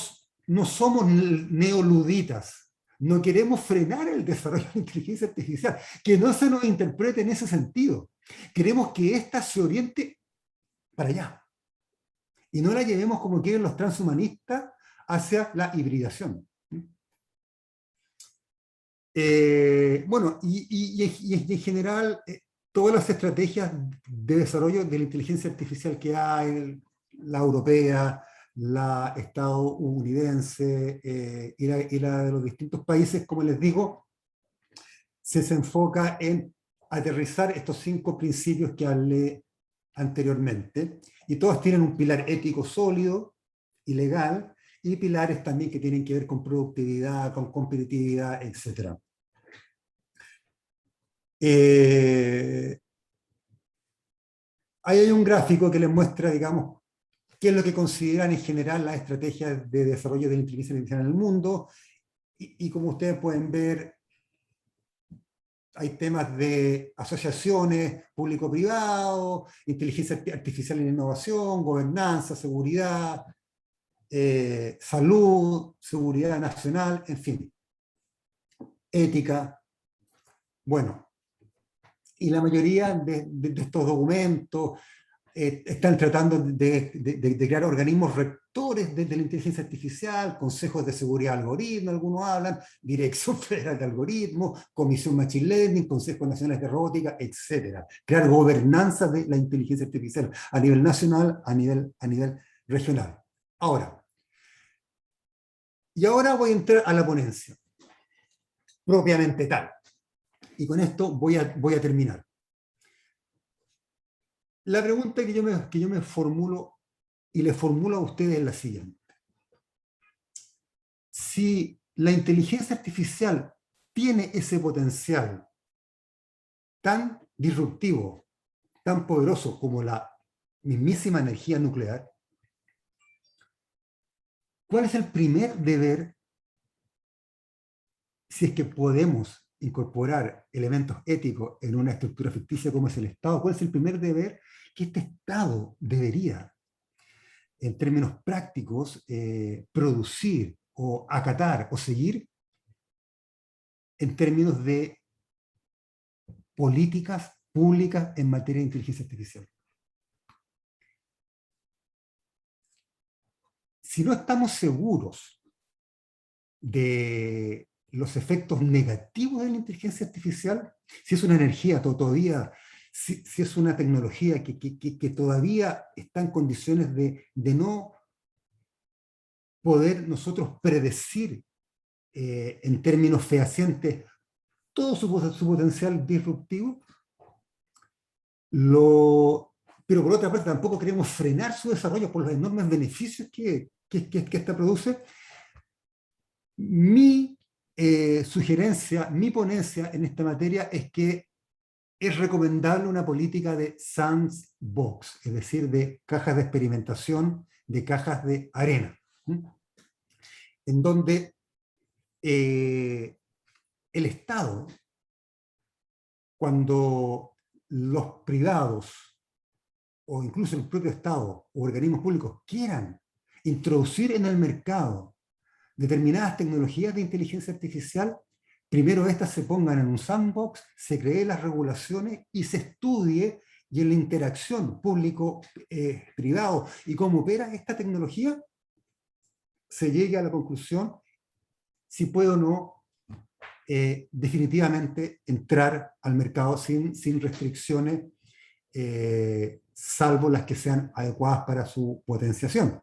somos neoluditas. No queremos frenar el desarrollo de la inteligencia artificial, que no se nos interprete en ese sentido. Queremos que ésta se oriente para allá. y no la llevemos como quieren los transhumanistas hacia la hibridación. Bueno, y en general, todas las estrategias de desarrollo de la inteligencia artificial que hay, la europea, la estadounidense y la de los distintos países, como les digo, se enfoca en aterrizar estos 5 principios que hablé anteriormente, y todos tienen un pilar ético sólido y legal, y pilares también que tienen que ver con productividad, con competitividad, etc. Ahí hay un gráfico que les muestra, digamos, qué es lo que consideran en general las estrategias de desarrollo de la inteligencia artificial en el mundo, y como ustedes pueden ver, hay temas de asociaciones público-privado, inteligencia artificial en innovación, gobernanza, seguridad, salud, seguridad nacional, en fin, ética. Bueno, y la mayoría de estos documentos están tratando de crear organismos rectores de la inteligencia artificial, consejos de seguridad de algoritmos, algunos hablan, Dirección Federal de Algoritmos, Comisión Machine Learning, Consejos Nacionales de Robótica, etc. Crear gobernanza de la inteligencia artificial a nivel nacional, a nivel regional. Ahora voy a entrar a la ponencia, propiamente tal. Y con esto voy a terminar. La pregunta que yo me formulo y le formulo a ustedes es la siguiente. Si la inteligencia artificial tiene ese potencial tan disruptivo, tan poderoso como la mismísima energía nuclear, ¿cuál es el primer deber, si es que podemos incorporar elementos éticos en una estructura ficticia como es el Estado? ¿Cuál es el primer deber que este Estado debería, en términos prácticos, producir o acatar o seguir en términos de políticas públicas en materia de inteligencia artificial? Si no estamos seguros de los efectos negativos de la inteligencia artificial, si es una energía todavía, si es una tecnología que todavía está en condiciones de no poder nosotros predecir en términos fehacientes todo su potencial disruptivo, pero por otra parte tampoco queremos frenar su desarrollo por los enormes beneficios que esta produce. Mi sugerencia, mi ponencia en esta materia es que es recomendable una política de sandbox, es decir, de cajas de experimentación, de cajas de arena, en donde el Estado, cuando los privados o incluso el propio Estado o organismos públicos quieran introducir en el mercado determinadas tecnologías de inteligencia artificial, primero estas se pongan en un sandbox, se creen las regulaciones y se estudie, y en la interacción público-privado y cómo opera esta tecnología, se llegue a la conclusión si puede o no definitivamente entrar al mercado sin restricciones, salvo las que sean adecuadas para su potenciación.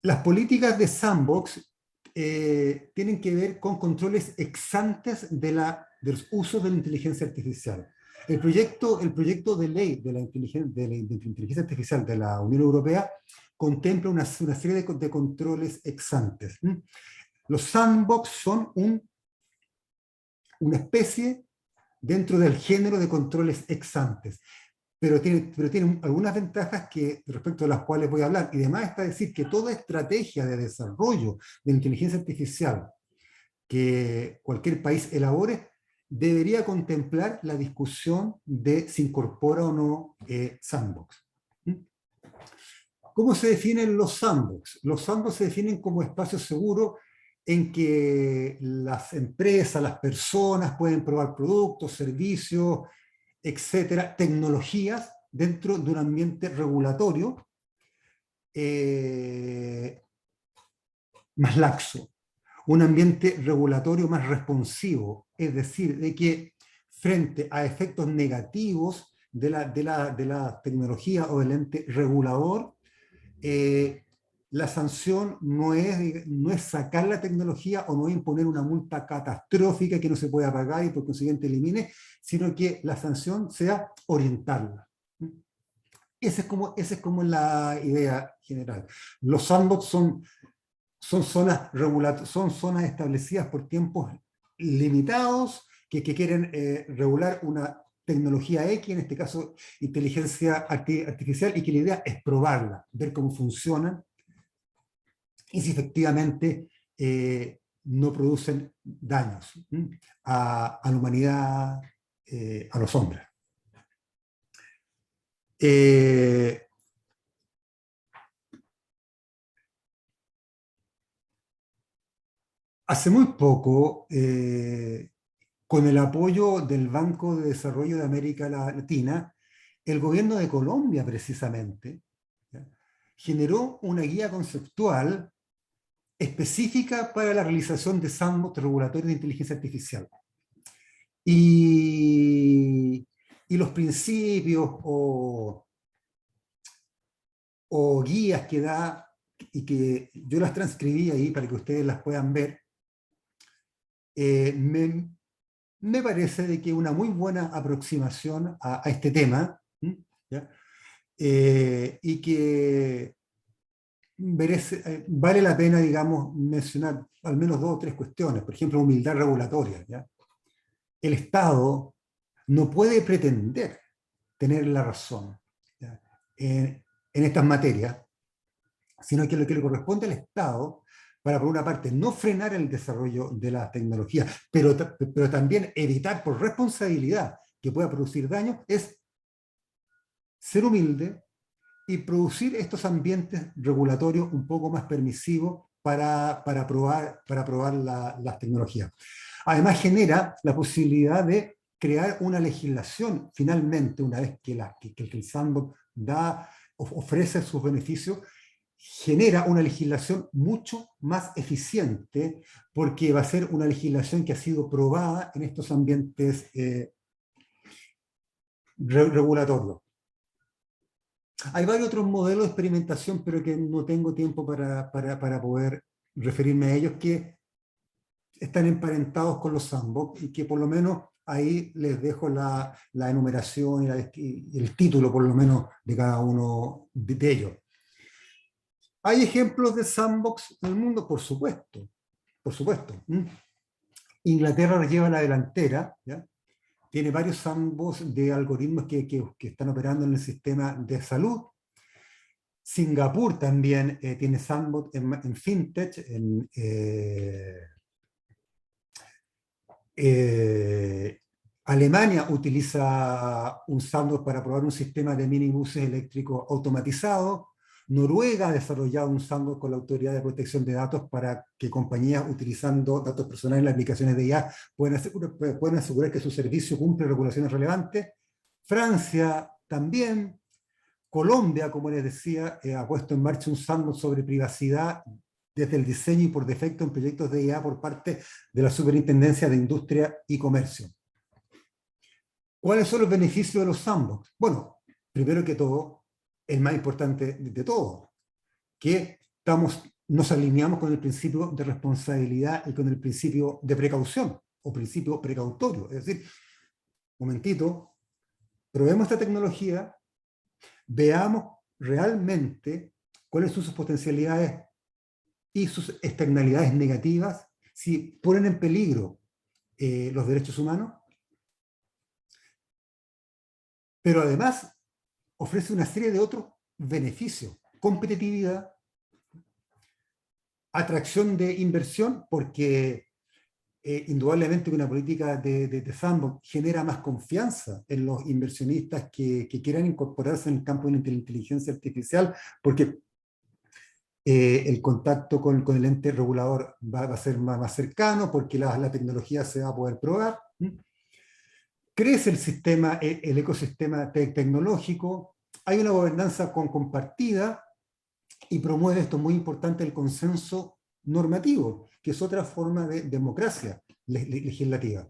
Las políticas de sandbox tienen que ver con controles ex antes de los usos de la inteligencia artificial. El proyecto de ley de la inteligencia artificial de la Unión Europea contempla una serie de controles ex antes. Los sandbox son una especie dentro del género de controles ex antes, pero tienen algunas ventajas respecto a las cuales voy a hablar. Y además está decir que toda estrategia de desarrollo de la inteligencia artificial que cualquier país elabore debería contemplar la discusión de si incorpora o no sandbox. ¿Cómo se definen los sandbox? Los sandbox se definen como espacios seguros en que las empresas, las personas pueden probar productos, servicios, etcétera, tecnologías dentro de un ambiente regulatorio más laxo, un ambiente regulatorio más responsivo, es decir, de que frente a efectos negativos de la tecnología o del ente regulador, la sanción no es sacar la tecnología o no es imponer una multa catastrófica que no se pueda pagar y por consiguiente elimine, sino que la sanción sea orientarla. Esa es como la idea general. Los sandbox son zonas establecidas por tiempos limitados que quieren regular una tecnología X, en este caso inteligencia artificial, y que la idea es probarla, ver cómo funciona y si efectivamente no producen daños a la humanidad, a los hombres. Hace muy poco, con el apoyo del Banco de Desarrollo de América Latina, el gobierno de Colombia precisamente, ¿ya?, generó una guía conceptual específica para la realización de sandbox regulatorios de inteligencia artificial. Y los principios o guías que da, y que yo las transcribí ahí para que ustedes las puedan ver, me parece de que una muy buena aproximación a este tema, ¿ya?, y que vale la pena, digamos, mencionar al menos 2 o 3 cuestiones. Por ejemplo, humildad regulatoria, ¿ya? El Estado no puede pretender tener la razón, ¿ya?, en estas materias, sino que lo que le corresponde al Estado, para por una parte no frenar el desarrollo de la tecnología, pero también evitar por responsabilidad que pueda producir daño, es ser humilde y producir estos ambientes regulatorios un poco más permisivos para probar las tecnologías. Además genera la posibilidad de crear una legislación, finalmente, una vez que el sandbox ofrece sus beneficios, genera una legislación mucho más eficiente, porque va a ser una legislación que ha sido probada en estos ambientes regulatorios. Hay varios otros modelos de experimentación, pero que no tengo tiempo para poder referirme a ellos, que están emparentados con los sandbox y que por lo menos ahí les dejo la enumeración y el título, por lo menos, de cada uno de ellos. ¿Hay ejemplos de sandbox en el mundo? Por supuesto, por supuesto. Inglaterra lleva la delantera, ¿ya? Tiene varios sandbox de algoritmos que están operando en el sistema de salud. Singapur también tiene sandbox en fintech, Alemania utiliza un sandbox para probar un sistema de minibuses eléctricos automatizados. Noruega ha desarrollado un sandbox con la Autoridad de Protección de Datos para que compañías utilizando datos personales en las aplicaciones de IA puedan asegurar que su servicio cumple regulaciones relevantes. Francia también. Colombia, como les decía, ha puesto en marcha un sandbox sobre privacidad desde el diseño y por defecto en proyectos de IA por parte de la Superintendencia de Industria y Comercio. ¿Cuáles son los beneficios de los sandbox? Bueno, primero que todo, el más importante de todo, que nos alineamos con el principio de responsabilidad y con el principio de precaución, o principio precautorio. Es decir, un momentito, probemos esta tecnología, veamos realmente cuáles son sus potencialidades y sus externalidades negativas, si ponen en peligro los derechos humanos, pero además ofrece una serie de otros beneficios: competitividad, atracción de inversión, porque indudablemente una política de sandbox genera más confianza en los inversionistas que quieran incorporarse en el campo de la inteligencia artificial, porque el contacto con el ente regulador va a ser más cercano, porque la tecnología se va a poder probar. crece el sistema, el ecosistema tecnológico, hay una gobernanza compartida y promueve esto muy importante, el consenso normativo, que es otra forma de democracia legislativa.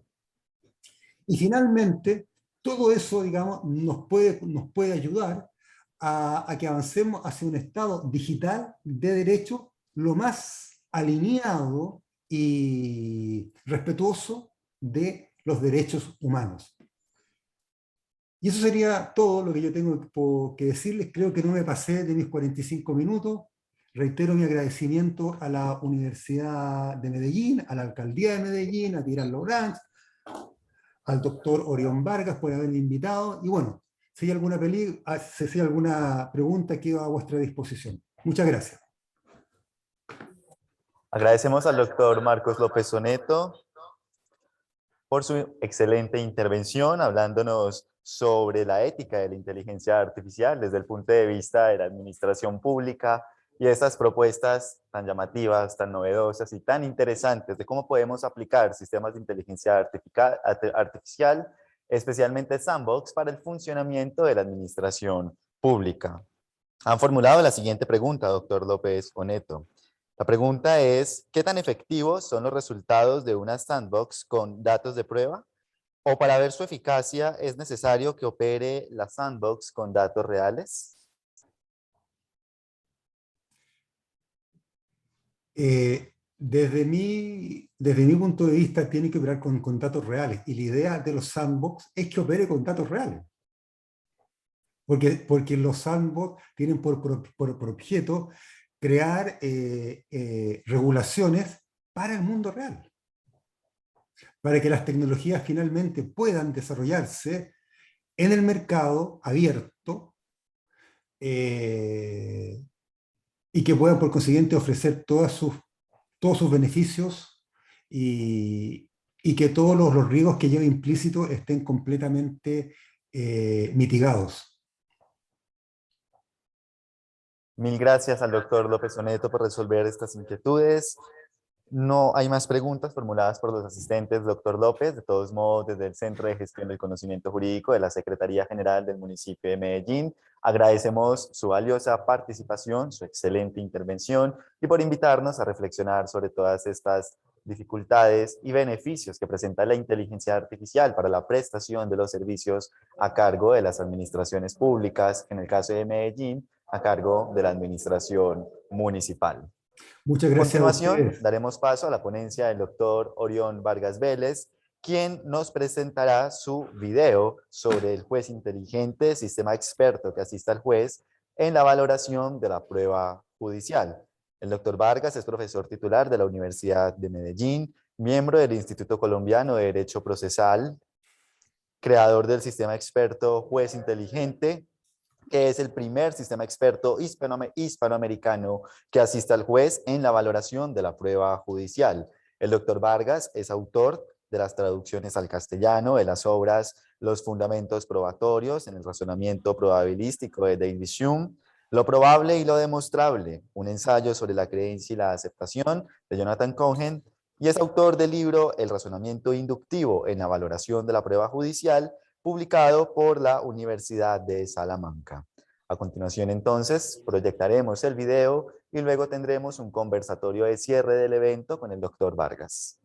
Y finalmente, todo eso, digamos, nos puede ayudar a que avancemos hacia un Estado digital de derecho lo más alineado y respetuoso de los derechos humanos. Y eso sería todo lo que yo tengo que decirles. Creo que no me pasé de mis 45 minutos. Reitero mi agradecimiento a la Universidad de Medellín, a la Alcaldía de Medellín, a Tirán Logrange, al doctor Orión Vargas por haberme invitado. Y bueno, si hay alguna pregunta, quedo a vuestra disposición. Muchas gracias. Agradecemos al doctor Marcos López Oneto por su excelente intervención, hablándonos sobre la ética de la inteligencia artificial desde el punto de vista de la administración pública y estas propuestas tan llamativas, tan novedosas y tan interesantes de cómo podemos aplicar sistemas de inteligencia artificial, especialmente Sandbox, para el funcionamiento de la administración pública. Han formulado la siguiente pregunta, doctor López Oneto. La pregunta es, ¿qué tan efectivos son los resultados de una sandbox con datos de prueba? ¿O para ver su eficacia es necesario que opere la sandbox con datos reales? Desde mi punto de vista, tiene que operar con datos reales. Y la idea de los sandbox es que opere con datos reales. Porque los sandbox tienen por objeto crear regulaciones para el mundo real, para que las tecnologías finalmente puedan desarrollarse en el mercado abierto y que puedan por consiguiente ofrecer todos sus beneficios y que todos los riesgos que lleva implícito estén completamente mitigados. Mil gracias al doctor López Oneto por resolver estas inquietudes. No hay más preguntas formuladas por los asistentes, doctor López. De todos modos, desde el Centro de Gestión del Conocimiento Jurídico de la Secretaría General del municipio de Medellín, agradecemos su valiosa participación, su excelente intervención y por invitarnos a reflexionar sobre todas estas dificultades y beneficios que presenta la inteligencia artificial para la prestación de los servicios a cargo de las administraciones públicas, en el caso de Medellín, a cargo de la administración municipal. Muchas A gracias a continuación, ustedes. daremos paso a la ponencia del doctor Orión Vargas Vélez, quien nos presentará su video sobre el juez inteligente, sistema experto que asista al juez en la valoración de la prueba judicial. El doctor Vargas es profesor titular de la Universidad de Medellín, miembro del Instituto Colombiano de Derecho Procesal, creador del sistema experto juez inteligente, que es el primer sistema experto hispanoamericano que asiste al juez en la valoración de la prueba judicial. El doctor Vargas es autor de las traducciones al castellano de las obras Los fundamentos probatorios en el razonamiento probabilístico de David Hume, Lo probable y lo demostrable, un ensayo sobre la creencia y la aceptación de Jonathan Cohen, y es autor del libro El razonamiento inductivo en la valoración de la prueba judicial, publicado por la Universidad de Salamanca. A continuación, entonces, proyectaremos el video y luego tendremos un conversatorio de cierre del evento con el doctor Vargas.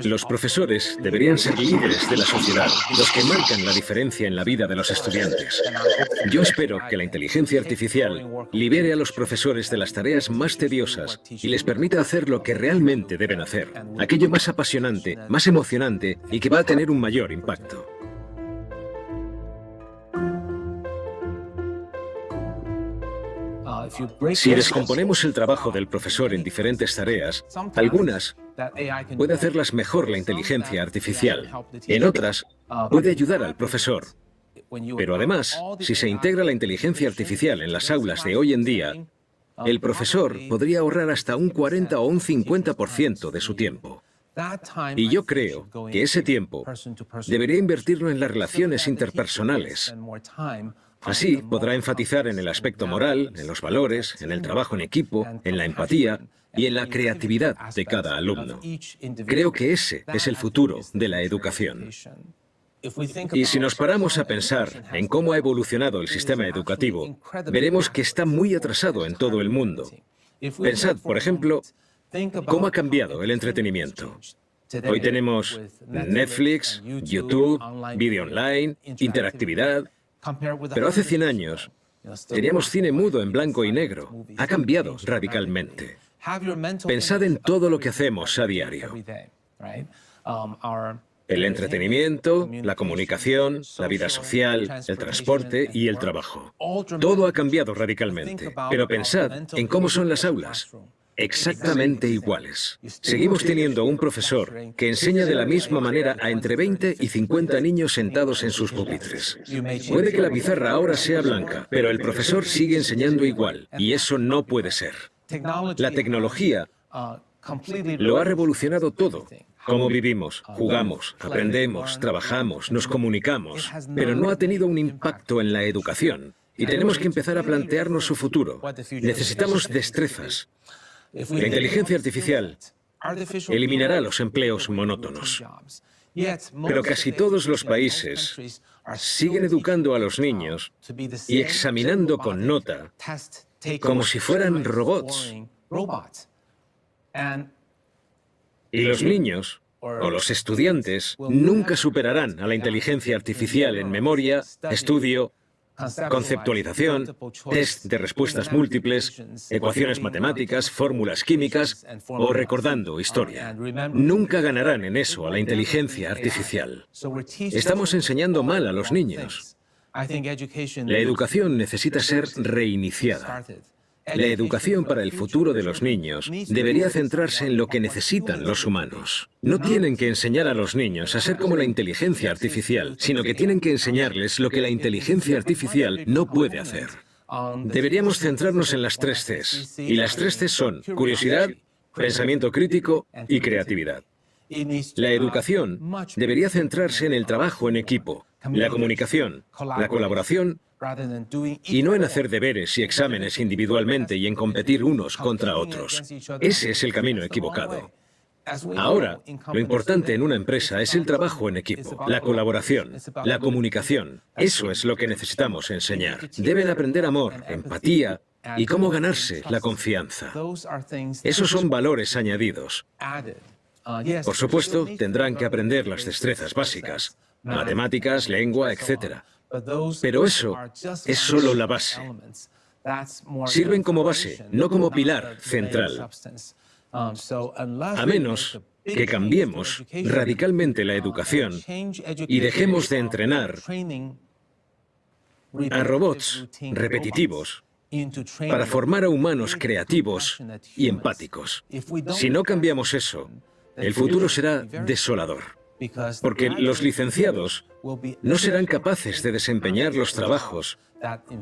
Los profesores deberían ser líderes de la sociedad, los que marcan la diferencia en la vida de los estudiantes. Yo espero que la inteligencia artificial libere a los profesores de las tareas más tediosas y les permita hacer lo que realmente deben hacer, aquello más apasionante, más emocionante y que va a tener un mayor impacto. Si descomponemos el trabajo del profesor en diferentes tareas, algunas puede hacerlas mejor la inteligencia artificial, en otras puede ayudar al profesor. Pero además, si se integra la inteligencia artificial en las aulas de hoy en día, el profesor podría ahorrar hasta un 40 o un 50% de su tiempo. Y yo creo que ese tiempo debería invertirlo en las relaciones interpersonales. Así podrá enfatizar en el aspecto moral, en los valores, en el trabajo en equipo, en la empatía y en la creatividad de cada alumno. Creo que ese es el futuro de la educación. Y si nos paramos a pensar en cómo ha evolucionado el sistema educativo, veremos que está muy atrasado en todo el mundo. Pensad, por ejemplo, cómo ha cambiado el entretenimiento. Hoy tenemos Netflix, YouTube, vídeo online, interactividad. Pero hace 100 años teníamos cine mudo en blanco y negro. Ha cambiado radicalmente. Pensad en todo lo que hacemos a diario. El entretenimiento, la comunicación, la vida social, el transporte y el trabajo. Todo ha cambiado radicalmente. Pero pensad en cómo son las aulas. Exactamente iguales. Seguimos teniendo un profesor que enseña de la misma manera a entre 20 y 50 niños sentados en sus pupitres. Puede que la pizarra ahora sea blanca, pero el profesor sigue enseñando igual, y eso no puede ser. La tecnología lo ha revolucionado todo. Cómo vivimos, jugamos, aprendemos, trabajamos, nos comunicamos, pero no ha tenido un impacto en la educación. Y tenemos que empezar a plantearnos su futuro. Necesitamos destrezas. La inteligencia artificial eliminará los empleos monótonos. Pero casi todos los países siguen educando a los niños y examinando con nota como si fueran robots. Y los niños o los estudiantes nunca superarán a la inteligencia artificial en memoria, estudio, conceptualización, test de respuestas múltiples, ecuaciones matemáticas, fórmulas químicas o recordando historia. Nunca ganarán en eso a la inteligencia artificial. Estamos enseñando mal a los niños. La educación necesita ser reiniciada. La educación para el futuro de los niños debería centrarse en lo que necesitan los humanos. No tienen que enseñar a los niños a ser como la inteligencia artificial, sino que tienen que enseñarles lo que la inteligencia artificial no puede hacer. Deberíamos centrarnos en las 3 Cs. Y las 3 Cs son curiosidad, pensamiento crítico y creatividad. La educación debería centrarse en el trabajo en equipo, la comunicación, la colaboración y no en hacer deberes y exámenes individualmente y en competir unos contra otros. Ese es el camino equivocado. Ahora, lo importante en una empresa es el trabajo en equipo, la colaboración, la comunicación. Eso es lo que necesitamos enseñar. Deben aprender amor, empatía y cómo ganarse la confianza. Esos son valores añadidos. Por supuesto, tendrán que aprender las destrezas básicas, matemáticas, lengua, etc. Pero eso es solo la base. Sirven como base, no como pilar central. A menos que cambiemos radicalmente la educación y dejemos de entrenar a robots repetitivos para formar a humanos creativos y empáticos. Si no cambiamos eso, el futuro será desolador. Porque los licenciados no serán capaces de desempeñar los trabajos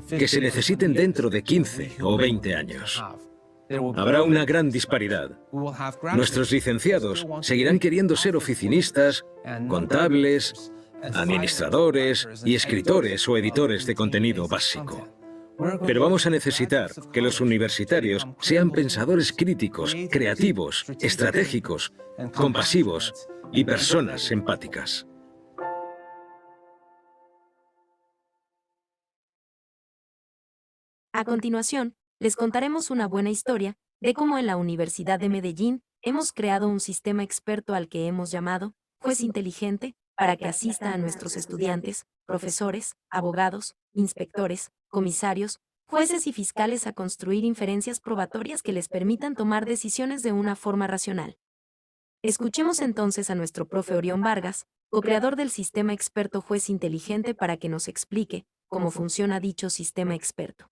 que se necesiten dentro de 15 o 20 años. Habrá una gran disparidad. Nuestros licenciados seguirán queriendo ser oficinistas, contables, administradores y escritores o editores de contenido básico. Pero vamos a necesitar que los universitarios sean pensadores críticos, creativos, estratégicos, compasivos y personas empáticas. A continuación, les contaremos una buena historia de cómo en la Universidad de Medellín hemos creado un sistema experto al que hemos llamado juez inteligente para que asista a nuestros estudiantes, profesores, abogados, inspectores, comisarios, jueces y fiscales a construir inferencias probatorias que les permitan tomar decisiones de una forma racional. Escuchemos entonces a nuestro profe Orión Vargas, co-creador del sistema experto juez inteligente, para que nos explique cómo funciona dicho sistema experto.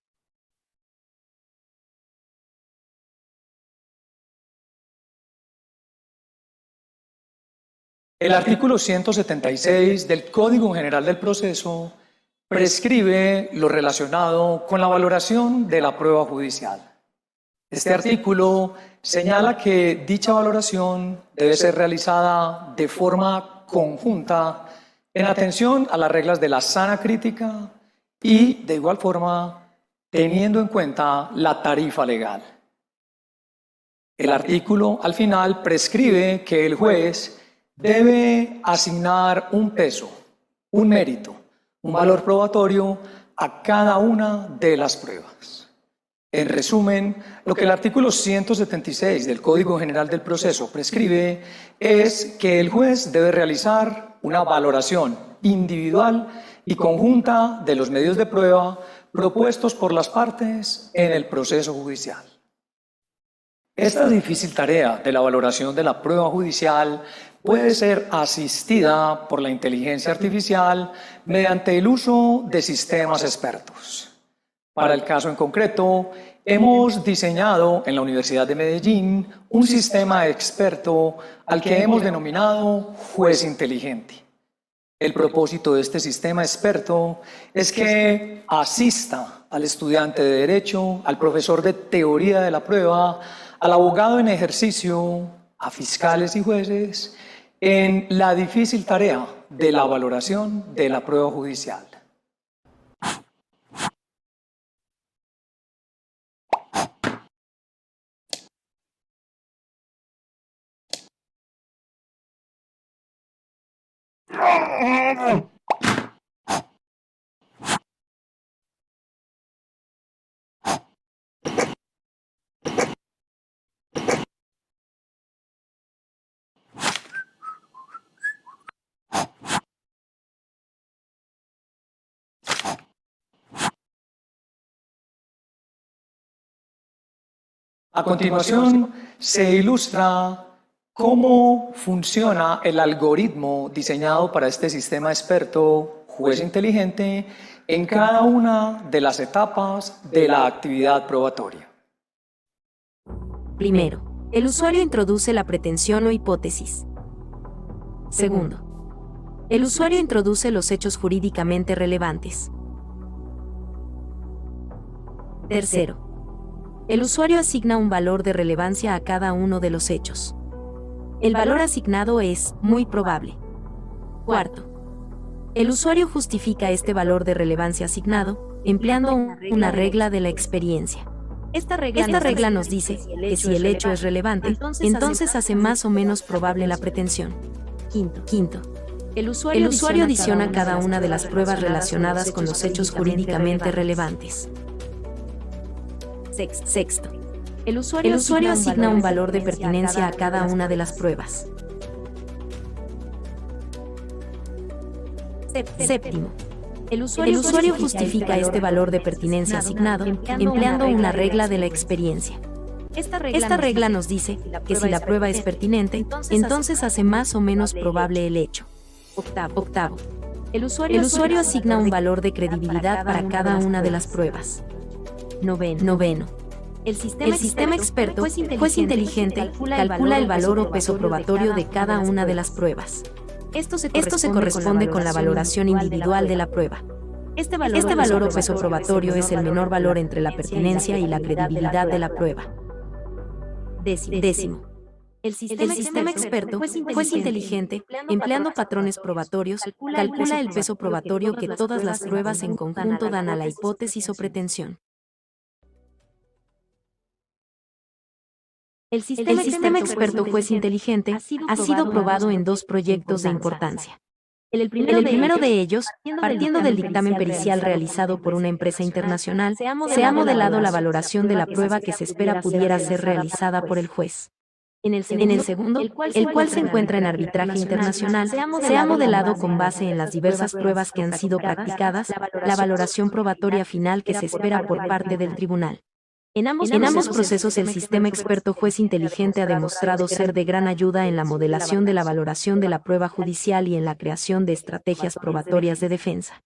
El artículo 176 del Código General del Proceso prescribe lo relacionado con la valoración de la prueba judicial. Este artículo señala que dicha valoración debe ser realizada de forma conjunta en atención a las reglas de la sana crítica y, de igual forma, teniendo en cuenta la tarifa legal. El artículo, al final, prescribe que el juez debe asignar un peso, un mérito, un valor probatorio a cada una de las pruebas. En resumen, lo que el artículo 176 del Código General del Proceso prescribe es que el juez debe realizar una valoración individual y conjunta de los medios de prueba propuestos por las partes en el proceso judicial. Esta difícil tarea de la valoración de la prueba judicial puede ser asistida por la inteligencia artificial mediante el uso de sistemas expertos. Para el caso en concreto, hemos diseñado en la Universidad de Medellín un sistema experto al que hemos denominado juez inteligente. El propósito de este sistema experto es que asista al estudiante de Derecho, al profesor de Teoría de la Prueba, al abogado en ejercicio, a fiscales y jueces, en la difícil tarea de la valoración de la prueba judicial. A continuación, se ilustra cómo funciona el algoritmo diseñado para este sistema experto juez inteligente en cada una de las etapas de la actividad probatoria. Primero, el usuario introduce la pretensión o hipótesis. Segundo, el usuario introduce los hechos jurídicamente relevantes. Tercero, el usuario asigna un valor de relevancia a cada uno de los hechos. El valor asignado es muy probable. Cuarto, el usuario justifica este valor de relevancia asignado empleando una regla de la experiencia. Esta regla nos dice que si el hecho es relevante, entonces hace más o menos probable la pretensión. Quinto, el usuario adiciona cada una de las pruebas relacionadas con los hechos jurídicamente relevantes. Sexto, el usuario asigna un valor de pertinencia a cada una de las pruebas. Séptimo, el usuario justifica este valor de pertinencia asignado empleando una regla de la experiencia. Esta regla nos dice que si la prueba es pertinente, entonces hace más o menos probable el hecho. Octavo, el usuario asigna un valor de credibilidad para cada una de las pruebas. Noveno, el sistema experto, juez inteligente, calcula el valor o peso probatorio de cada una de las pruebas. Esto se corresponde con la valoración individual de la prueba. Este valor o peso probatorio es el menor valor entre la pertinencia y la credibilidad de la prueba. Décimo, el sistema experto, juez inteligente, empleando patrones probatorios, calcula el peso probatorio que todas las pruebas en conjunto dan a la hipótesis o pretensión. El sistema experto juez inteligente ha sido probado en 2 proyectos de importancia. En el primero de ellos, partiendo del dictamen pericial realizado por una empresa internacional, se ha modelado la valoración de la prueba que se espera pudiera ser realizada por el juez. En el segundo, el cual se encuentra en arbitraje internacional, se ha modelado con base en las diversas pruebas que han sido practicadas, la valoración probatoria final que se espera por parte del tribunal. En ambos procesos el sistema experto juez inteligente ha demostrado ser de gran ayuda en la modelación de la valoración de la prueba judicial y en la creación de estrategias probatorias de defensa.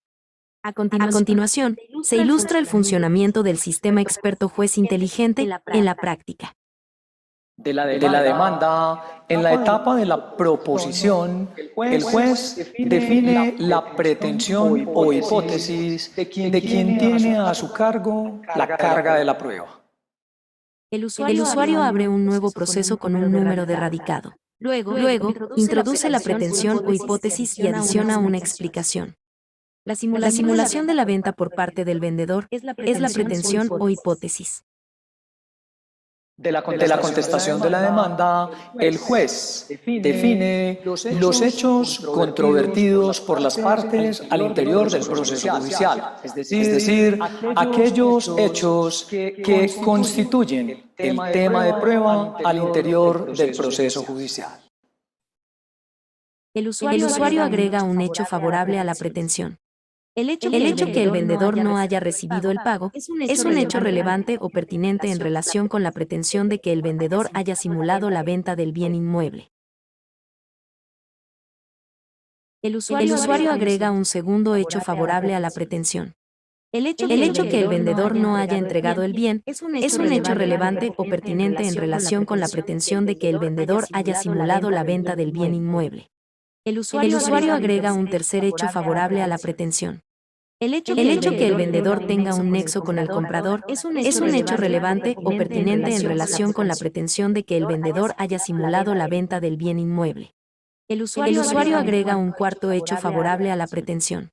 A continuación, se ilustra el funcionamiento del sistema experto juez inteligente en la práctica. De la demanda, en la etapa de la proposición, el juez define la pretensión o hipótesis de quien tiene a su cargo la carga de la prueba. El usuario abre un nuevo proceso con un número de radicado. Luego, introduce la pretensión o hipótesis y adiciona una explicación. La simulación de la venta por parte del vendedor es la pretensión o hipótesis. De la contestación de la demanda, el juez define los hechos controvertidos por las partes al interior del proceso judicial, es decir, aquellos hechos que constituyen el tema de prueba al interior del proceso judicial. El usuario agrega un hecho favorable a la pretensión. El hecho que el vendedor no haya recibido el pago es un hecho relevante o pertinente en relación con la pretensión de que el vendedor haya simulado la venta del bien inmueble. El usuario agrega un segundo hecho favorable a la pretensión. El hecho que el vendedor no haya entregado el bien es un hecho relevante o pertinente en relación con la pretensión de que el vendedor haya simulado la venta del bien inmueble. El usuario agrega un tercer hecho favorable a la pretensión. El hecho que el vendedor tenga un nexo con el comprador es un hecho relevante o pertinente en relación con la pretensión de que el vendedor haya simulado la venta del bien inmueble. El usuario agrega un cuarto hecho favorable a la pretensión.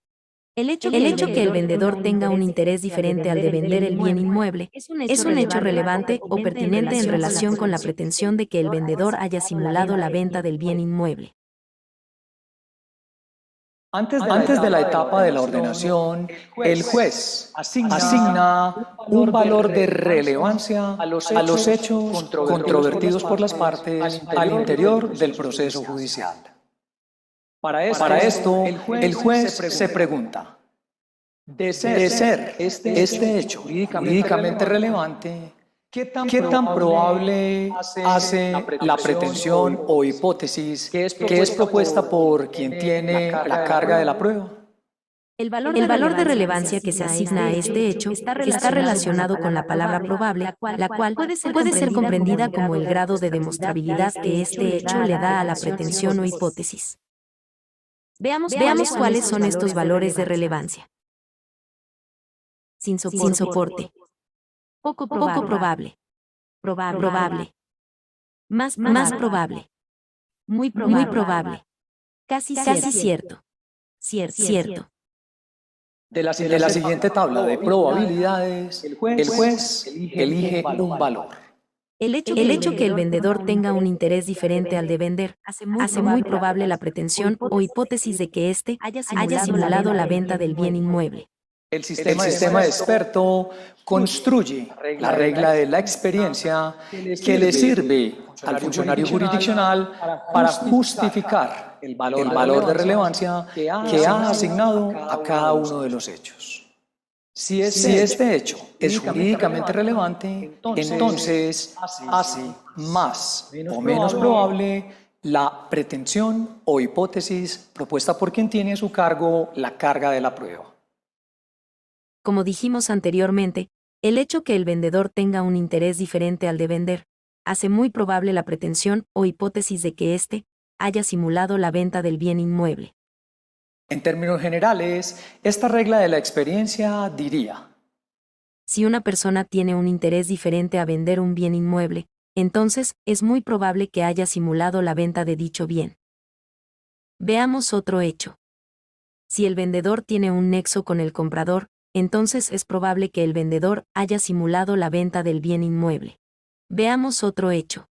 El hecho que el vendedor tenga un interés diferente al de vender el bien inmueble es un hecho relevante o pertinente en relación con la pretensión de que el vendedor haya simulado la venta del bien inmueble. Antes de la etapa de la ordenación, el juez asigna un valor de relevancia a los hechos controvertidos por las partes al interior del proceso judicial. Para esto, el juez se pregunta, de ser este hecho jurídicamente relevante, ¿qué tan probable hace la pretensión o hipótesis que es propuesta por quien tiene la carga de la prueba? El valor de relevancia que se asigna a este hecho está relacionado con la palabra probable, la cual puede ser comprendida como el grado de demostrabilidad que este hecho le da a la pretensión o hipótesis. Veamos cuáles son estos valores de relevancia. Sin soporte. Poco probable. Probable. Más probable. Muy probable. Casi cierto. Cierto. De la siguiente tabla de probabilidades, el juez elige un valor. El hecho que el vendedor tenga un interés diferente al de vender hace muy probable la pretensión o hipótesis de que éste haya simulado la venta del bien inmueble. El sistema experto construye la regla de la experiencia que le sirve al funcionario jurisdiccional para justificar el valor de relevancia que ha asignado a cada uno de los hechos. Si este hecho es jurídicamente relevante, entonces hace más o menos probable la pretensión o hipótesis propuesta por quien tiene a su cargo la carga de la prueba. Como dijimos anteriormente, el hecho que el vendedor tenga un interés diferente al de vender hace muy probable la pretensión o hipótesis de que éste haya simulado la venta del bien inmueble. En términos generales, esta regla de la experiencia diría: si una persona tiene un interés diferente a vender un bien inmueble, entonces es muy probable que haya simulado la venta de dicho bien. Veamos otro hecho. Si el vendedor tiene un nexo con el comprador, entonces es probable que el vendedor haya simulado la venta del bien inmueble. Veamos otro hecho.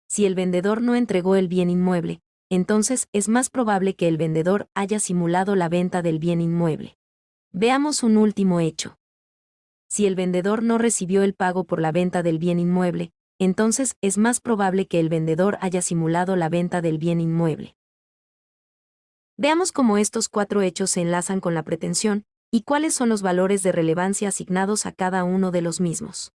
Si el vendedor no entregó el bien inmueble, entonces es más probable que el vendedor haya simulado la venta del bien inmueble. Veamos un último hecho. Si el vendedor no recibió el pago por la venta del bien inmueble, entonces es más probable que el vendedor haya simulado la venta del bien inmueble. Veamos cómo estos 4 hechos se enlazan con la pretensión y cuáles son los valores de relevancia asignados a cada uno de los mismos.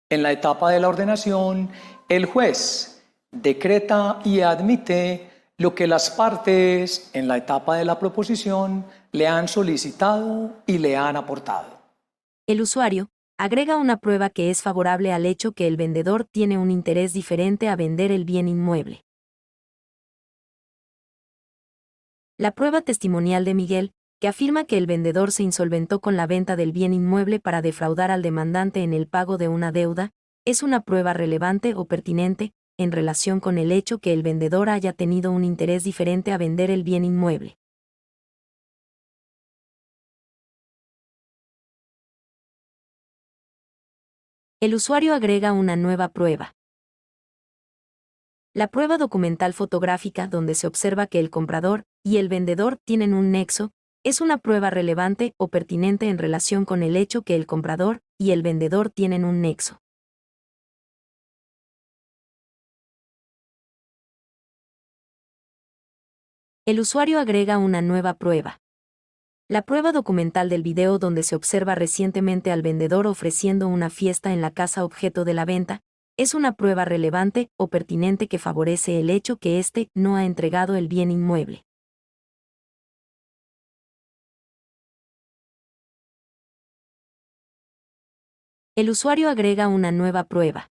En la etapa de la ordenación, el juez decreta y admite lo que las partes en la etapa de la proposición le han solicitado y le han aportado. El usuario agrega una prueba que es favorable al hecho que el vendedor tiene un interés diferente a vender el bien inmueble. La prueba testimonial de Miguel, que afirma que el vendedor se insolventó con la venta del bien inmueble para defraudar al demandante en el pago de una deuda, es una prueba relevante o pertinente en relación con el hecho que el vendedor haya tenido un interés diferente a vender el bien inmueble. El usuario agrega una nueva prueba. La prueba documental fotográfica donde se observa que el comprador y el vendedor tienen un nexo, es una prueba relevante o pertinente en relación con el hecho que el comprador y el vendedor tienen un nexo. El usuario agrega una nueva prueba. La prueba documental del video donde se observa recientemente al vendedor ofreciendo una fiesta en la casa objeto de la venta, es una prueba relevante o pertinente que favorece el hecho que éste no ha entregado el bien inmueble. El usuario agrega una nueva prueba.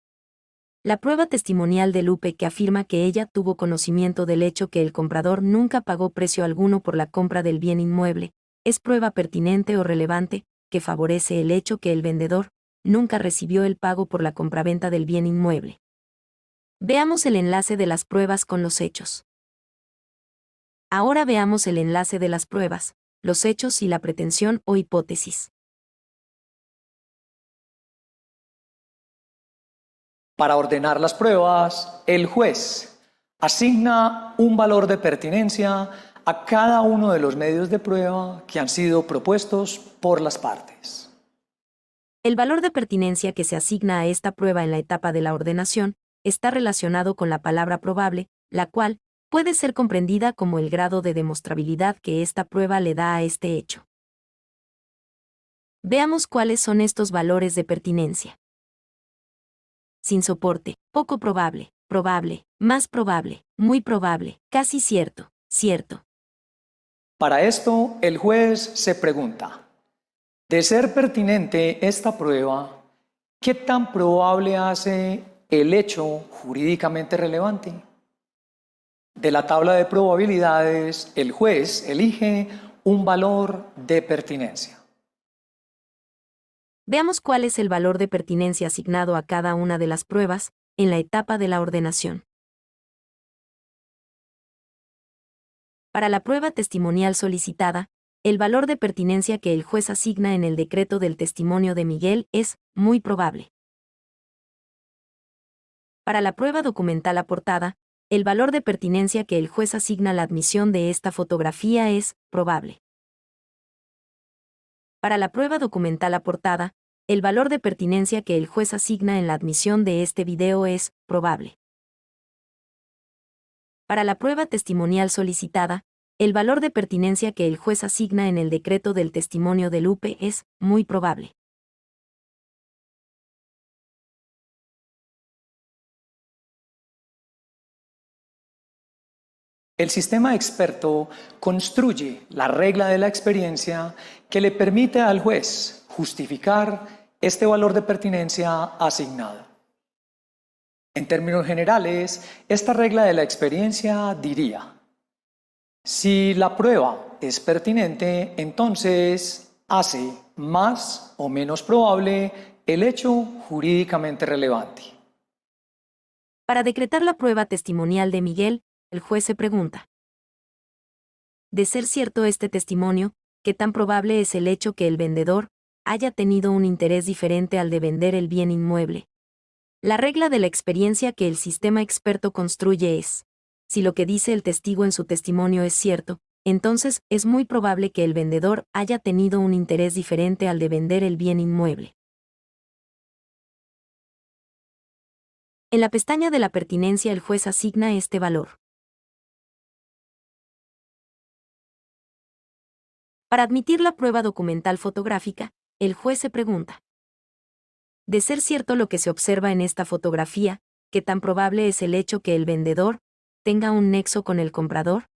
La prueba testimonial de Lupe que afirma que ella tuvo conocimiento del hecho que el comprador nunca pagó precio alguno por la compra del bien inmueble, es prueba pertinente o relevante que favorece el hecho que el vendedor nunca recibió el pago por la compraventa del bien inmueble. Veamos el enlace de las pruebas con los hechos. Ahora veamos el enlace de las pruebas, los hechos y la pretensión o hipótesis. Para ordenar las pruebas, el juez asigna un valor de pertinencia a cada uno de los medios de prueba que han sido propuestos por las partes. El valor de pertinencia que se asigna a esta prueba en la etapa de la ordenación está relacionado con la palabra probable, la cual puede ser comprendida como el grado de demostrabilidad que esta prueba le da a este hecho. Veamos cuáles son estos valores de pertinencia. Sin soporte, poco probable, probable, más probable, muy probable, casi cierto, cierto. Para esto, el juez se pregunta, de ser pertinente esta prueba, ¿qué tan probable hace el hecho jurídicamente relevante? De la tabla de probabilidades, el juez elige un valor de pertinencia. Veamos cuál es el valor de pertinencia asignado a cada una de las pruebas en la etapa de la ordenación. Para la prueba testimonial solicitada, el valor de pertinencia que el juez asigna en el decreto del testimonio de Miguel es muy probable. Para la prueba documental aportada, el valor de pertinencia que el juez asigna a la admisión de esta fotografía es probable. Para la prueba documental aportada, el valor de pertinencia que el juez asigna en la admisión de este video es probable. Para la prueba testimonial solicitada, el valor de pertinencia que el juez asigna en el decreto del testimonio de Lupe es muy probable. El sistema experto construye la regla de la experiencia que le permite al juez justificar este valor de pertinencia asignado. En términos generales, esta regla de la experiencia diría: si la prueba es pertinente, entonces hace más o menos probable el hecho jurídicamente relevante. Para decretar la prueba testimonial de Miguel, el juez se pregunta: de ser cierto este testimonio, ¿qué tan probable es el hecho que el vendedor haya tenido un interés diferente al de vender el bien inmueble? La regla de la experiencia que el sistema experto construye es: si lo que dice el testigo en su testimonio es cierto, entonces es muy probable que el vendedor haya tenido un interés diferente al de vender el bien inmueble. En la pestaña de la pertinencia el juez asigna este valor. Para admitir la prueba documental fotográfica, el juez se pregunta: de ser cierto lo que se observa en esta fotografía, ¿qué tan probable es el hecho que el vendedor tenga un nexo con el comprador?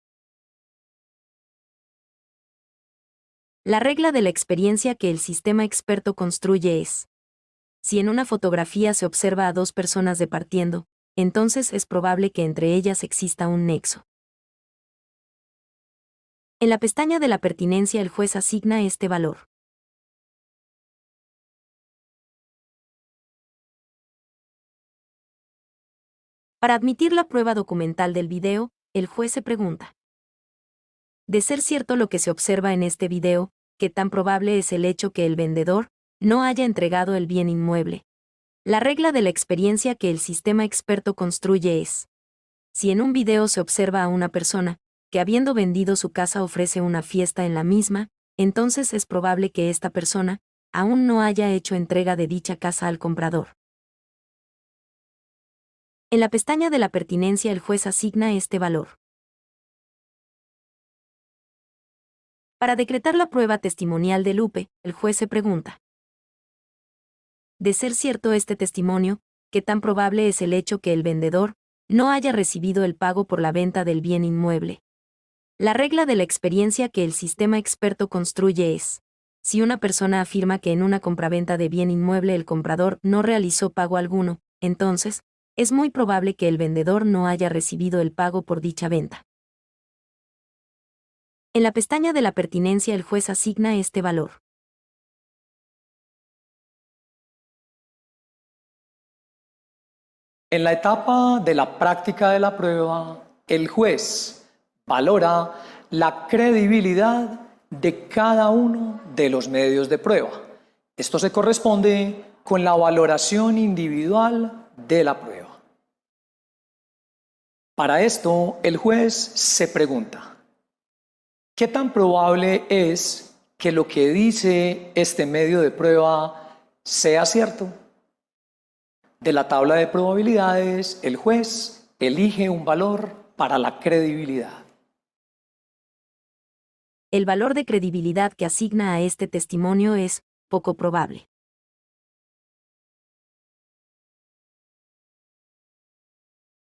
La regla de la experiencia que el sistema experto construye es: si en una fotografía se observa a dos personas departiendo, entonces es probable que entre ellas exista un nexo. En la pestaña de la pertinencia el juez asigna este valor. Para admitir la prueba documental del video, el juez se pregunta: de ser cierto lo que se observa en este video, ¿qué tan probable es el hecho que el vendedor no haya entregado el bien inmueble? La regla de la experiencia que el sistema experto construye es: si en un video se observa a una persona que habiendo vendido su casa ofrece una fiesta en la misma, entonces es probable que esta persona aún no haya hecho entrega de dicha casa al comprador. En la pestaña de la pertinencia el juez asigna este valor. Para decretar la prueba testimonial de Lupe, el juez se pregunta: de ser cierto este testimonio, ¿qué tan probable es el hecho que el vendedor no haya recibido el pago por la venta del bien inmueble? La regla de la experiencia que el sistema experto construye es: si una persona afirma que en una compraventa de bien inmueble el comprador no realizó pago alguno, entonces es muy probable que el vendedor no haya recibido el pago por dicha venta. En la pestaña de la pertinencia el juez asigna este valor. En la etapa de la práctica de la prueba, el juez valora la credibilidad de cada uno de los medios de prueba. Esto se corresponde con la valoración individual de la prueba. Para esto, el juez se pregunta: ¿qué tan probable es que lo que dice este medio de prueba sea cierto? De la tabla de probabilidades, el juez elige un valor para la credibilidad. El valor de credibilidad que asigna a este testimonio es poco probable.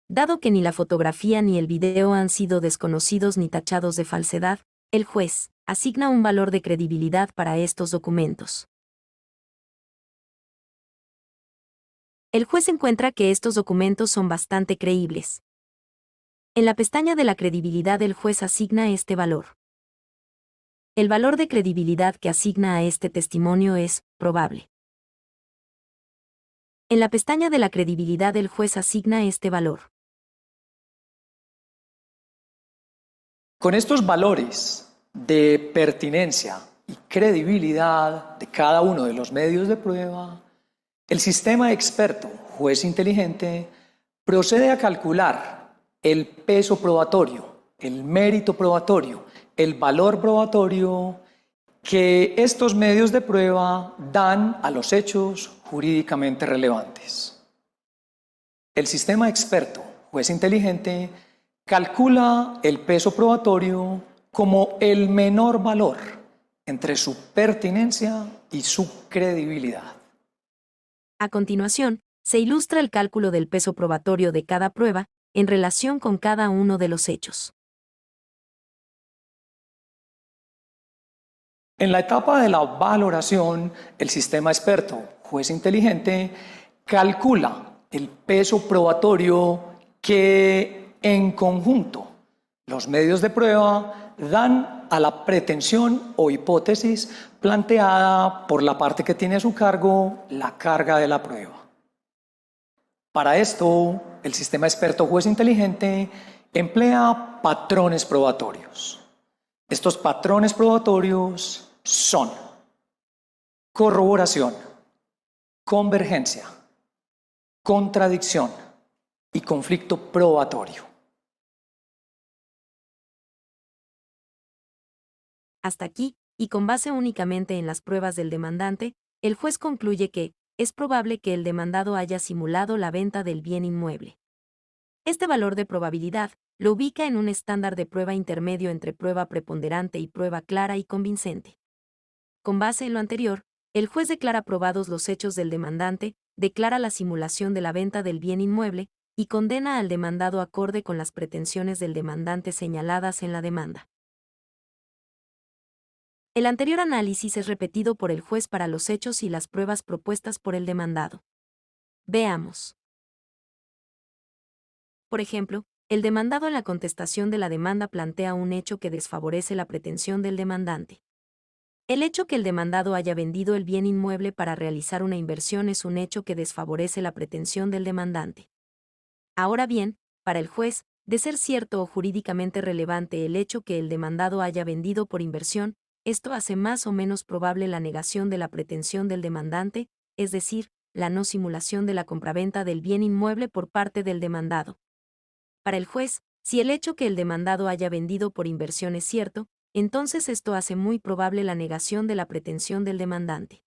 Dado que ni la fotografía ni el video han sido desconocidos ni tachados de falsedad, el juez asigna un valor de credibilidad para estos documentos. El juez encuentra que estos documentos son bastante creíbles. En la pestaña de la credibilidad el juez asigna este valor. El valor de credibilidad que asigna a este testimonio es probable. En la pestaña de la credibilidad el juez asigna este valor. Con estos valores de pertinencia y credibilidad de cada uno de los medios de prueba, el sistema experto, juez inteligente, procede a calcular el peso probatorio, el mérito probatorio, el valor probatorio que estos medios de prueba dan a los hechos jurídicamente relevantes. El sistema experto, juez inteligente, calcula el peso probatorio como el menor valor entre su pertinencia y su credibilidad. A continuación, se ilustra el cálculo del peso probatorio de cada prueba en relación con cada uno de los hechos. En la etapa de la valoración, el sistema experto, juez inteligente, calcula el peso probatorio que en conjunto los medios de prueba dan a la pretensión o hipótesis planteada por la parte que tiene a su cargo la carga de la prueba. Para esto, el sistema experto juez inteligente emplea patrones probatorios. Estos patrones probatorios son corroboración, convergencia, contradicción y conflicto probatorio. Hasta aquí, y con base únicamente en las pruebas del demandante, el juez concluye que es probable que el demandado haya simulado la venta del bien inmueble. Este valor de probabilidad lo ubica en un estándar de prueba intermedio entre prueba preponderante y prueba clara y convincente. Con base en lo anterior, el juez declara probados los hechos del demandante, declara la simulación de la venta del bien inmueble y condena al demandado acorde con las pretensiones del demandante señaladas en la demanda. El anterior análisis es repetido por el juez para los hechos y las pruebas propuestas por el demandado. Veamos. Por ejemplo, el demandado en la contestación de la demanda plantea un hecho que desfavorece la pretensión del demandante. El hecho que el demandado haya vendido el bien inmueble para realizar una inversión es un hecho que desfavorece la pretensión del demandante. Ahora bien, para el juez, de ser cierto o jurídicamente relevante el hecho que el demandado haya vendido por inversión, esto hace más o menos probable la negación de la pretensión del demandante, es decir, la no simulación de la compraventa del bien inmueble por parte del demandado. Para el juez, si el hecho que el demandado haya vendido por inversión es cierto, entonces esto hace muy probable la negación de la pretensión del demandante.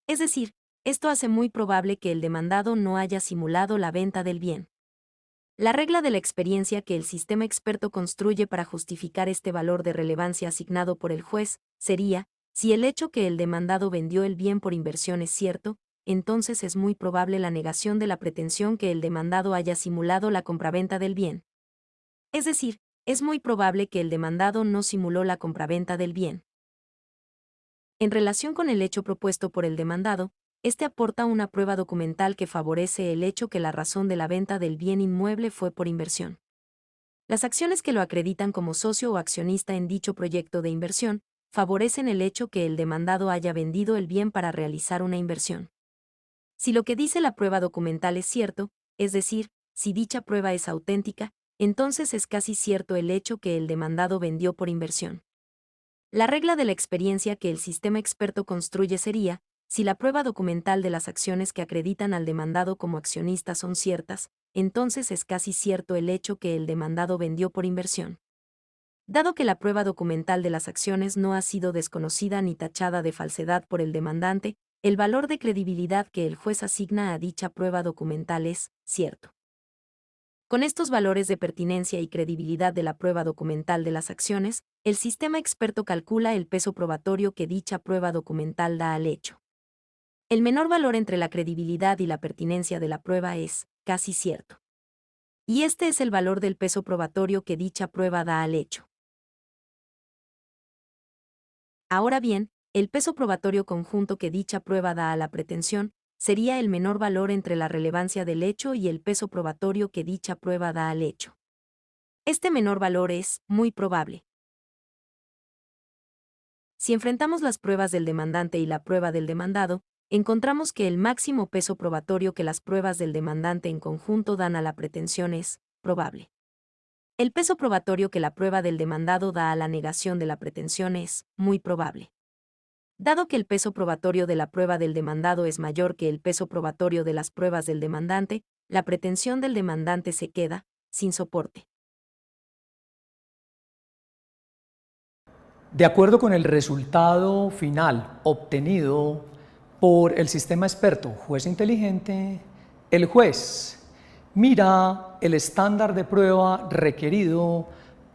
Es decir, esto hace muy probable que el demandado no haya simulado la venta del bien. La regla de la experiencia que el sistema experto construye para justificar este valor de relevancia asignado por el juez sería, si el hecho que el demandado vendió el bien por inversión es cierto, entonces es muy probable la negación de la pretensión que el demandado haya simulado la compraventa del bien. Es decir, es muy probable que el demandado no simuló la compraventa del bien. En relación con el hecho propuesto por el demandado, este aporta una prueba documental que favorece el hecho que la razón de la venta del bien inmueble fue por inversión. Las acciones que lo acreditan como socio o accionista en dicho proyecto de inversión favorecen el hecho que el demandado haya vendido el bien para realizar una inversión. Si lo que dice la prueba documental es cierto, es decir, si dicha prueba es auténtica, entonces es casi cierto el hecho que el demandado vendió por inversión. La regla de la experiencia que el sistema experto construye sería, si la prueba documental de las acciones que acreditan al demandado como accionista son ciertas, entonces es casi cierto el hecho que el demandado vendió por inversión. Dado que la prueba documental de las acciones no ha sido desconocida ni tachada de falsedad por el demandante, el valor de credibilidad que el juez asigna a dicha prueba documental es cierto. Con estos valores de pertinencia y credibilidad de la prueba documental de las acciones, el sistema experto calcula el peso probatorio que dicha prueba documental da al hecho. El menor valor entre la credibilidad y la pertinencia de la prueba es casi cierto. Y este es el valor del peso probatorio que dicha prueba da al hecho. Ahora bien, el peso probatorio conjunto que dicha prueba da a la pretensión sería el menor valor entre la relevancia del hecho y el peso probatorio que dicha prueba da al hecho. Este menor valor es muy probable. Si enfrentamos las pruebas del demandante y la prueba del demandado, encontramos que el máximo peso probatorio que las pruebas del demandante en conjunto dan a la pretensión es probable. El peso probatorio que la prueba del demandado da a la negación de la pretensión es muy probable. Dado que el peso probatorio de la prueba del demandado es mayor que el peso probatorio de las pruebas del demandante, la pretensión del demandante se queda sin soporte. De acuerdo con el resultado final obtenido por el sistema experto juez inteligente, el juez mira el estándar de prueba requerido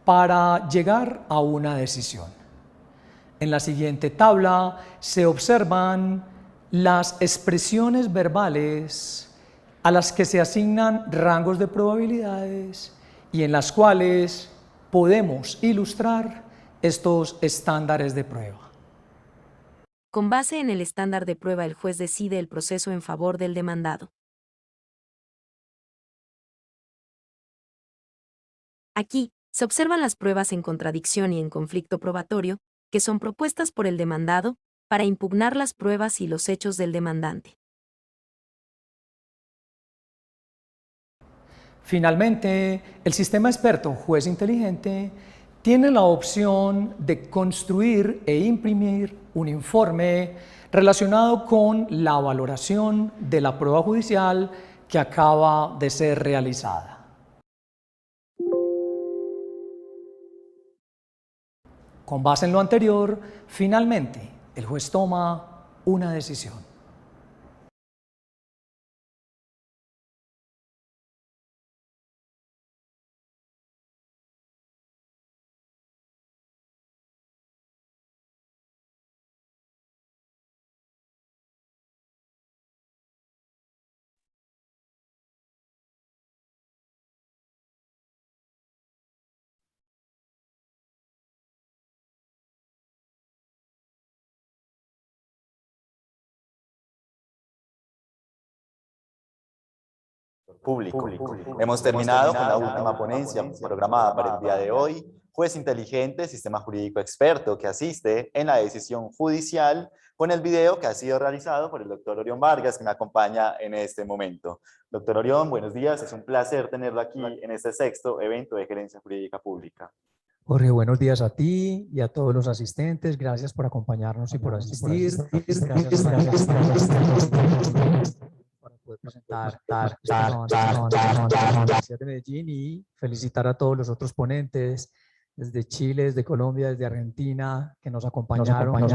para llegar a una decisión. En la siguiente tabla se observan las expresiones verbales a las que se asignan rangos de probabilidades y en las cuales podemos ilustrar estos estándares de prueba. Con base en el estándar de prueba, el juez decide el proceso en favor del demandado. Aquí, se observan las pruebas en contradicción y en conflicto probatorio, que son propuestas por el demandado, para impugnar las pruebas y los hechos del demandante. Finalmente, el sistema experto juez inteligente tiene la opción de construir e imprimir un informe relacionado con la valoración de la prueba judicial que acaba de ser realizada. Con base en lo anterior, finalmente, el juez toma una decisión. Público. Hemos terminado con la última ponencia programada para el día de hoy. Juez inteligente, sistema jurídico experto que asiste en la decisión judicial, con el video que ha sido realizado por el doctor Orión Vargas, que me acompaña en este momento. Doctor Orión, buenos días. Es un placer tenerlo aquí en este sexto evento de gerencia jurídica pública. Jorge, buenos días a ti y a todos los asistentes. Gracias por acompañarnos y por asistir. Gracias para poder presentar la Universidad de Medellín y felicitar a todos los otros ponentes desde Chile, desde Colombia, desde Argentina, que nos acompañaron.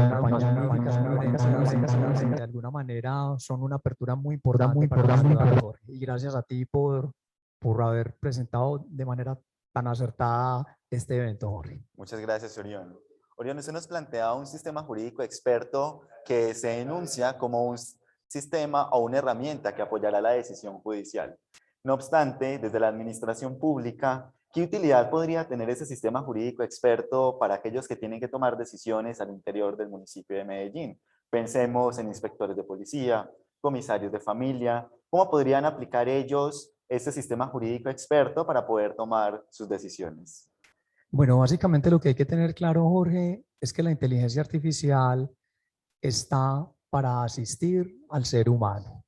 De alguna manera son una apertura muy importante para la ciudad, Jorge. Y gracias a ti por haber presentado de manera tan acertada este evento, Jorge. Muchas gracias, Orión. Orión, usted nos plantea un sistema jurídico experto que se enuncia como un sistema o una herramienta que apoyará la decisión judicial. No obstante, desde la administración pública, ¿qué utilidad podría tener ese sistema jurídico experto para aquellos que tienen que tomar decisiones al interior del municipio de Medellín? Pensemos en inspectores de policía, comisarios de familia. ¿Cómo podrían aplicar ellos este sistema jurídico experto para poder tomar sus decisiones? Bueno, básicamente lo que hay que tener claro, Jorge, es que la inteligencia artificial está para asistir al ser humano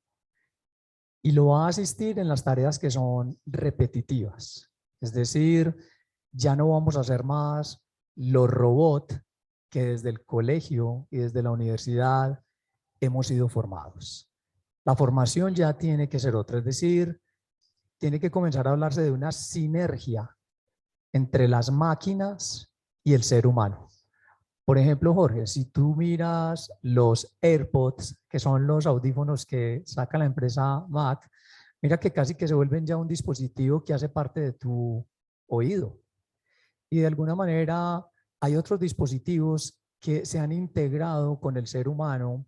y lo va a asistir en las tareas que son repetitivas. Es decir, ya no vamos a hacer más los robots que desde el colegio y desde la universidad hemos sido formados. La formación ya tiene que ser otra, es decir, tiene que comenzar a hablarse de una sinergia entre las máquinas y el ser humano. Por ejemplo, Jorge, si tú miras los AirPods, que son los audífonos que saca la empresa Mac, mira que casi que se vuelven ya un dispositivo que hace parte de tu oído. Y de alguna manera hay otros dispositivos que se han integrado con el ser humano,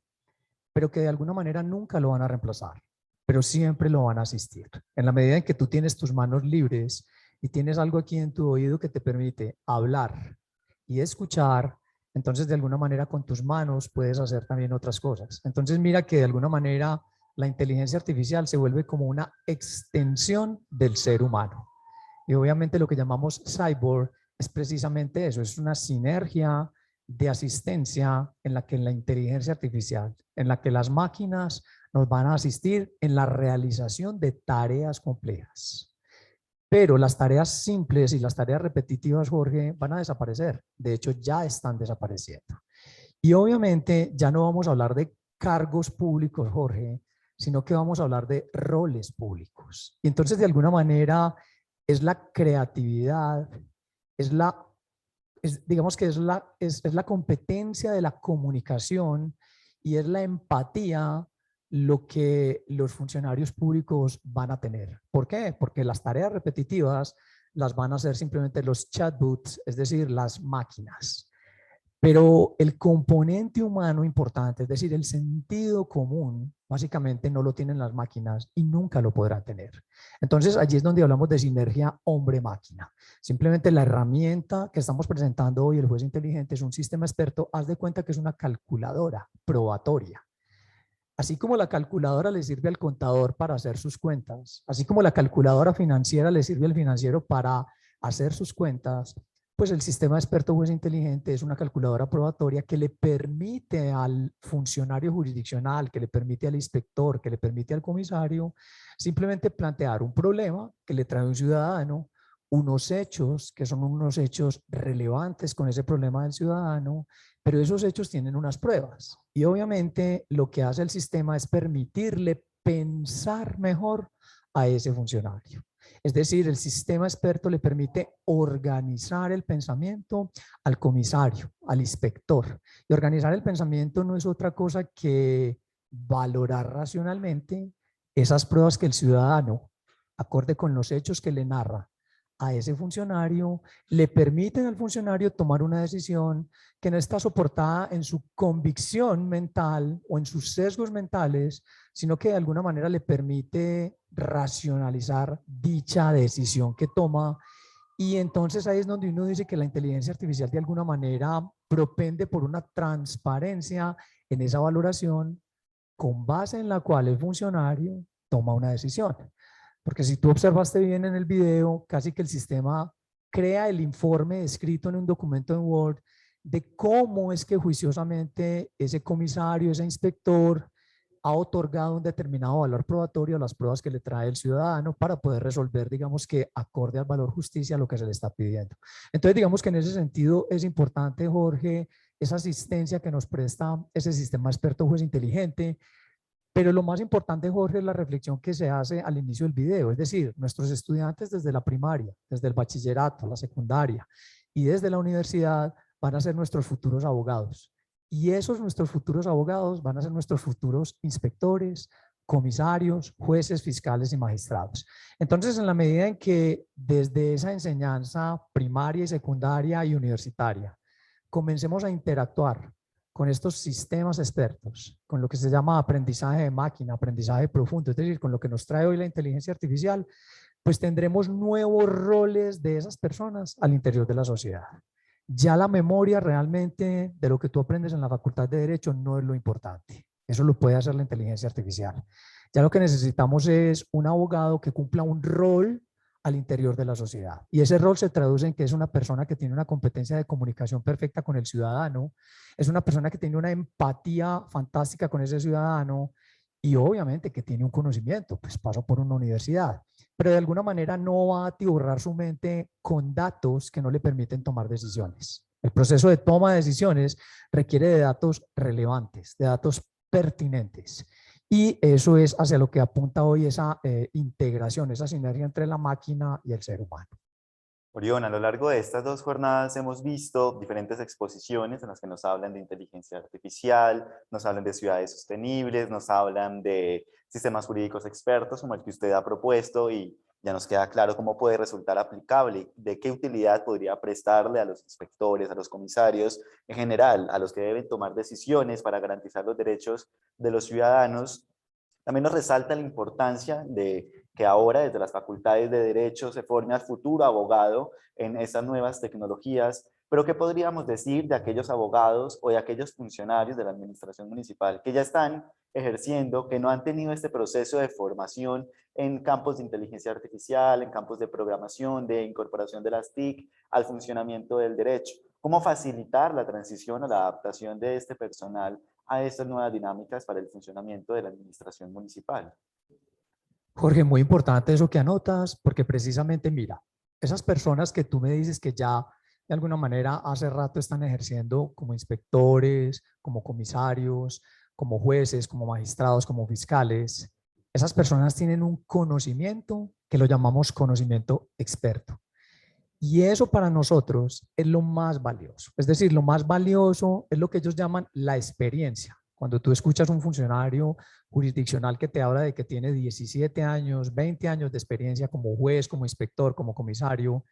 pero que de alguna manera nunca lo van a reemplazar, pero siempre lo van a asistir. En la medida en que tú tienes tus manos libres y tienes algo aquí en tu oído que te permite hablar y escuchar, entonces de alguna manera con tus manos puedes hacer también otras cosas. Entonces mira que de alguna manera la inteligencia artificial se vuelve como una extensión del ser humano. Y obviamente lo que llamamos cyborg es precisamente eso, es una sinergia de asistencia en la que la inteligencia artificial, en la que las máquinas nos van a asistir en la realización de tareas complejas. Pero las tareas simples y las tareas repetitivas, Jorge, van a desaparecer. De hecho, ya están desapareciendo. Y obviamente ya no vamos a hablar de cargos públicos, Jorge, sino que vamos a hablar de roles públicos. Y entonces, de alguna manera, es la creatividad, digamos que es la competencia de la comunicación y es la empatía lo que los funcionarios públicos van a tener. ¿Por qué? Porque las tareas repetitivas las van a hacer simplemente los chatbots, es decir, las máquinas. Pero el componente humano importante, es decir, el sentido común, básicamente no lo tienen las máquinas y nunca lo podrán tener. Entonces, allí es donde hablamos de sinergia hombre-máquina. Simplemente la herramienta que estamos presentando hoy, el juez inteligente, es un sistema experto. Haz de cuenta que es una calculadora probatoria. Así como la calculadora le sirve al contador para hacer sus cuentas, así como la calculadora financiera le sirve al financiero para hacer sus cuentas, pues el sistema experto juez inteligente es una calculadora probatoria que le permite al funcionario jurisdiccional, que le permite al inspector, que le permite al comisario, simplemente plantear un problema que le trae un ciudadano, unos hechos que son unos hechos relevantes con ese problema del ciudadano, pero esos hechos tienen unas pruebas. Y obviamente lo que hace el sistema es permitirle pensar mejor a ese funcionario. Es decir, el sistema experto le permite organizar el pensamiento al comisario, al inspector. Y organizar el pensamiento no es otra cosa que valorar racionalmente esas pruebas que el ciudadano, acorde con los hechos que le narra a ese funcionario, le permiten al funcionario tomar una decisión que no está soportada en su convicción mental o en sus sesgos mentales, sino que de alguna manera le permite racionalizar dicha decisión que toma. Y entonces ahí es donde uno dice que la inteligencia artificial de alguna manera propende por una transparencia en esa valoración con base en la cual el funcionario toma una decisión. Porque si tú observaste bien en el video, casi que el sistema crea el informe escrito en un documento en Word de cómo es que juiciosamente ese comisario, ese inspector, ha otorgado un determinado valor probatorio a las pruebas que le trae el ciudadano para poder resolver, digamos que acorde al valor justicia, lo que se le está pidiendo. Entonces, digamos que en ese sentido es importante, Jorge, esa asistencia que nos presta ese sistema experto juez inteligente. Pero lo más importante, Jorge, es la reflexión que se hace al inicio del video. Es decir, nuestros estudiantes desde la primaria, desde el bachillerato, la secundaria y desde la universidad van a ser nuestros futuros abogados. Y esos nuestros futuros abogados van a ser nuestros futuros inspectores, comisarios, jueces, fiscales y magistrados. Entonces, en la medida en que desde esa enseñanza primaria y secundaria y universitaria comencemos a interactuar con estos sistemas expertos, con lo que se llama aprendizaje de máquina, aprendizaje profundo, es decir, con lo que nos trae hoy la inteligencia artificial, pues tendremos nuevos roles de esas personas al interior de la sociedad. Ya la memoria realmente de lo que tú aprendes en la Facultad de Derecho no es lo importante. Eso lo puede hacer la inteligencia artificial. Ya lo que necesitamos es un abogado que cumpla un rol al interior de la sociedad. Y ese rol se traduce en que es una persona que tiene una competencia de comunicación perfecta con el ciudadano, es una persona que tiene una empatía fantástica con ese ciudadano y obviamente que tiene un conocimiento, pues pasó por una universidad, pero de alguna manera no va a atiborrar su mente con datos que no le permiten tomar decisiones. El proceso de toma de decisiones requiere de datos relevantes, de datos pertinentes. Y eso es hacia lo que apunta hoy esa integración, esa sinergia entre la máquina y el ser humano. Orión, a lo largo de estas 2 jornadas hemos visto diferentes exposiciones en las que nos hablan de inteligencia artificial, nos hablan de ciudades sostenibles, nos hablan de sistemas jurídicos expertos como el que usted ha propuesto y ya nos queda claro cómo puede resultar aplicable, de qué utilidad podría prestarle a los inspectores, a los comisarios, en general, a los que deben tomar decisiones para garantizar los derechos de los ciudadanos. También nos resalta la importancia de que ahora desde las facultades de Derecho se forme al futuro abogado en estas nuevas tecnologías, pero ¿qué podríamos decir de aquellos abogados o de aquellos funcionarios de la administración municipal que ya están ejerciendo, que no han tenido este proceso de formación en campos de inteligencia artificial, en campos de programación, de incorporación de las TIC al funcionamiento del derecho? ¿Cómo facilitar la transición o la adaptación de este personal a estas nuevas dinámicas para el funcionamiento de la administración municipal? Jorge, muy importante eso que anotas, porque precisamente mira, esas personas que tú me dices que ya de alguna manera hace rato están ejerciendo como inspectores, como comisarios, como jueces, como magistrados, como fiscales, esas personas tienen un conocimiento que lo llamamos conocimiento experto. Y eso para nosotros es lo más valioso. Es decir, lo más valioso es lo que ellos llaman la experiencia. Cuando tú escuchas un funcionario jurisdiccional que te habla de que tiene 17 años, 20 años de experiencia como juez, como inspector, como comisario,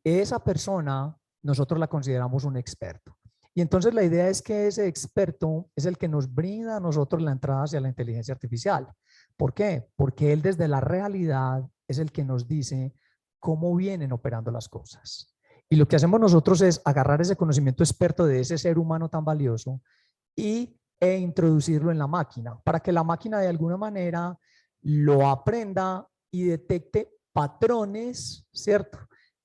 esa persona nosotros la consideramos un experto. Y entonces la idea es que ese experto es el que nos brinda a nosotros la entrada hacia la inteligencia artificial. ¿Por qué? Porque él desde la realidad es el que nos dice cómo vienen operando las cosas. Y lo que hacemos nosotros es agarrar ese conocimiento experto de ese ser humano tan valioso e introducirlo en la máquina, para que la máquina de alguna manera lo aprenda y detecte patrones, ¿cierto?,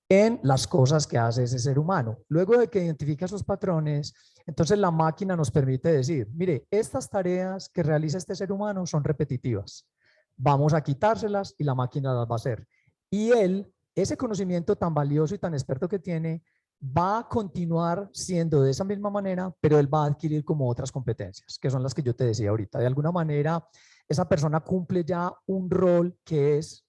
en las cosas que hace ese ser humano. Luego de que identifica esos patrones, entonces la máquina nos permite decir, mire, estas tareas que realiza este ser humano son repetitivas. Vamos a quitárselas y la máquina las va a hacer. Y él, ese conocimiento tan valioso y tan experto que tiene, va a continuar siendo de esa misma manera, pero él va a adquirir como otras competencias, que son las que yo te decía ahorita. De alguna manera, esa persona cumple ya un rol que es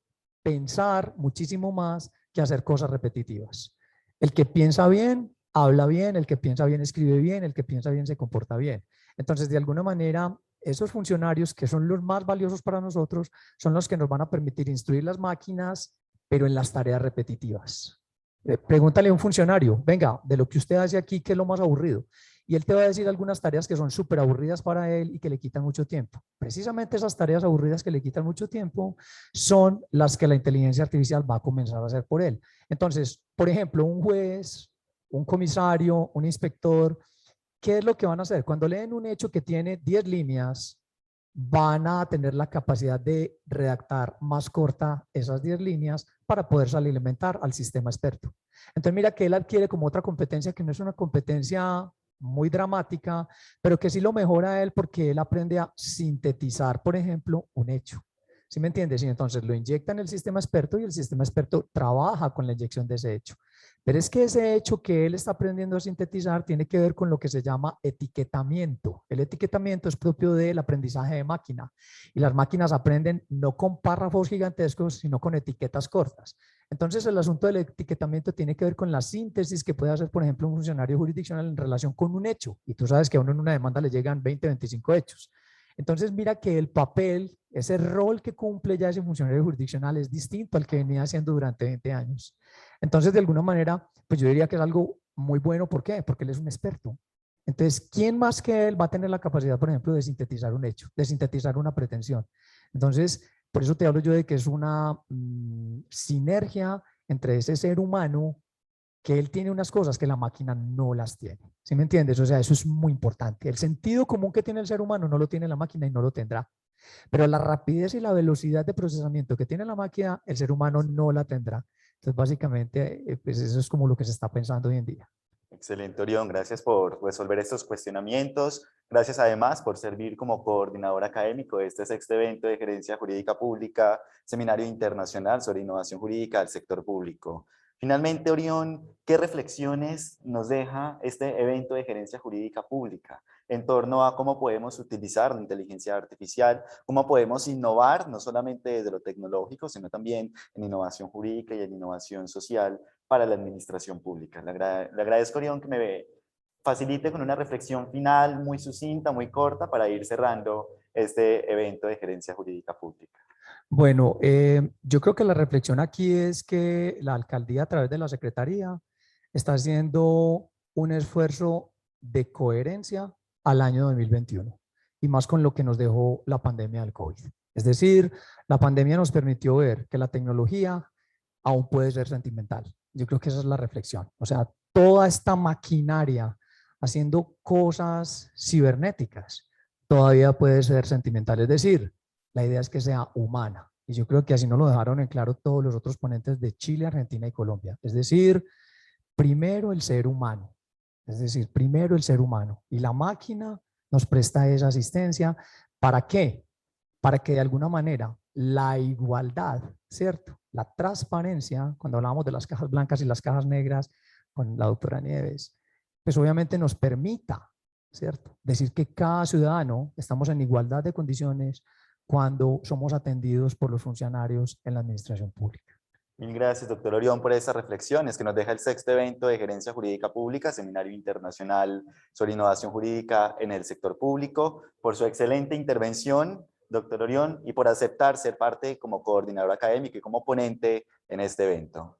pensar muchísimo más que hacer cosas repetitivas. El que piensa bien, habla bien, el que piensa bien, escribe bien, el que piensa bien, se comporta bien. Entonces, de alguna manera, esos funcionarios que son los más valiosos para nosotros son los que nos van a permitir instruir las máquinas, pero en las tareas repetitivas. Pregúntale a un funcionario, venga, de lo que usted hace aquí, ¿qué es lo más aburrido? Y él te va a decir algunas tareas que son súper aburridas para él y que le quitan mucho tiempo. Precisamente esas tareas aburridas que le quitan mucho tiempo son las que la inteligencia artificial va a comenzar a hacer por él. Entonces, por ejemplo, un juez, un comisario, un inspector, ¿qué es lo que van a hacer? Cuando leen un hecho que tiene 10 líneas, van a tener la capacidad de redactar más corta esas 10 líneas para poder alimentar al sistema experto. Entonces mira que él adquiere como otra competencia que no es una competencia muy dramática, pero que sí lo mejora a él porque él aprende a sintetizar, por ejemplo, un hecho. ¿Sí me entiendes? Y entonces lo inyecta en el sistema experto y el sistema experto trabaja con la inyección de ese hecho. Pero es que ese hecho que él está aprendiendo a sintetizar tiene que ver con lo que se llama etiquetamiento. El etiquetamiento es propio del aprendizaje de máquina y las máquinas aprenden no con párrafos gigantescos, sino con etiquetas cortas. Entonces el asunto del etiquetamiento tiene que ver con la síntesis que puede hacer, por ejemplo, un funcionario jurisdiccional en relación con un hecho. Y tú sabes que a uno en una demanda le llegan 20, 25 hechos. Entonces mira que el papel, ese rol que cumple ya ese funcionario jurisdiccional es distinto al que venía haciendo durante 20 años. Entonces, de alguna manera, pues yo diría que es algo muy bueno. ¿Por qué? Porque él es un experto. Entonces, ¿quién más que él va a tener la capacidad, por ejemplo, de sintetizar un hecho, de sintetizar una pretensión? Entonces, por eso te hablo yo de que es una sinergia entre ese ser humano, que él tiene unas cosas que la máquina no las tiene. ¿Sí me entiendes? O sea, eso es muy importante. El sentido común que tiene el ser humano no lo tiene la máquina y no lo tendrá. Pero la rapidez y la velocidad de procesamiento que tiene la máquina, el ser humano no la tendrá. Entonces, básicamente, pues eso es como lo que se está pensando hoy en día. Excelente, Orión. Gracias por resolver estos cuestionamientos. Gracias además por servir como coordinador académico de este sexto evento de Gerencia Jurídica Pública, Seminario Internacional sobre Innovación Jurídica del Sector Público. Finalmente, Orión, ¿qué reflexiones nos deja este evento de Gerencia Jurídica Pública en torno a cómo podemos utilizar la inteligencia artificial, cómo podemos innovar no solamente desde lo tecnológico, sino también en innovación jurídica y en innovación social para la administración pública? Le agradezco, Orión, que me facilite con una reflexión final muy sucinta, muy corta, para ir cerrando este evento de Gerencia Jurídica Pública. Bueno, yo creo que la reflexión aquí es que la alcaldía a través de la secretaría está haciendo un esfuerzo de coherencia al año 2021 y más con lo que nos dejó la pandemia del COVID. Es decir, la pandemia nos permitió ver que la tecnología aún puede ser sentimental. Yo creo que esa es la reflexión. O sea, toda esta maquinaria haciendo cosas cibernéticas todavía puede ser sentimental. Es decir, la idea es que sea humana. Y yo creo que así nos lo dejaron en claro todos los otros ponentes de Chile, Argentina y Colombia. Es decir, primero el ser humano. Es decir, primero el ser humano. Y la máquina nos presta esa asistencia. ¿Para qué? Para que de alguna manera la igualdad, ¿cierto? La transparencia, cuando hablamos de las cajas blancas y las cajas negras con la doctora Nieves, pues obviamente nos permita, ¿cierto? Decir que cada ciudadano estamos en igualdad de condiciones cuando somos atendidos por los funcionarios en la administración pública. Mil gracias, doctor Orión, por estas reflexiones que nos deja el sexto evento de Gerencia Jurídica Pública, Seminario Internacional sobre Innovación Jurídica en el Sector Público, por su excelente intervención, doctor Orión, y por aceptar ser parte como coordinador académico y como ponente en este evento.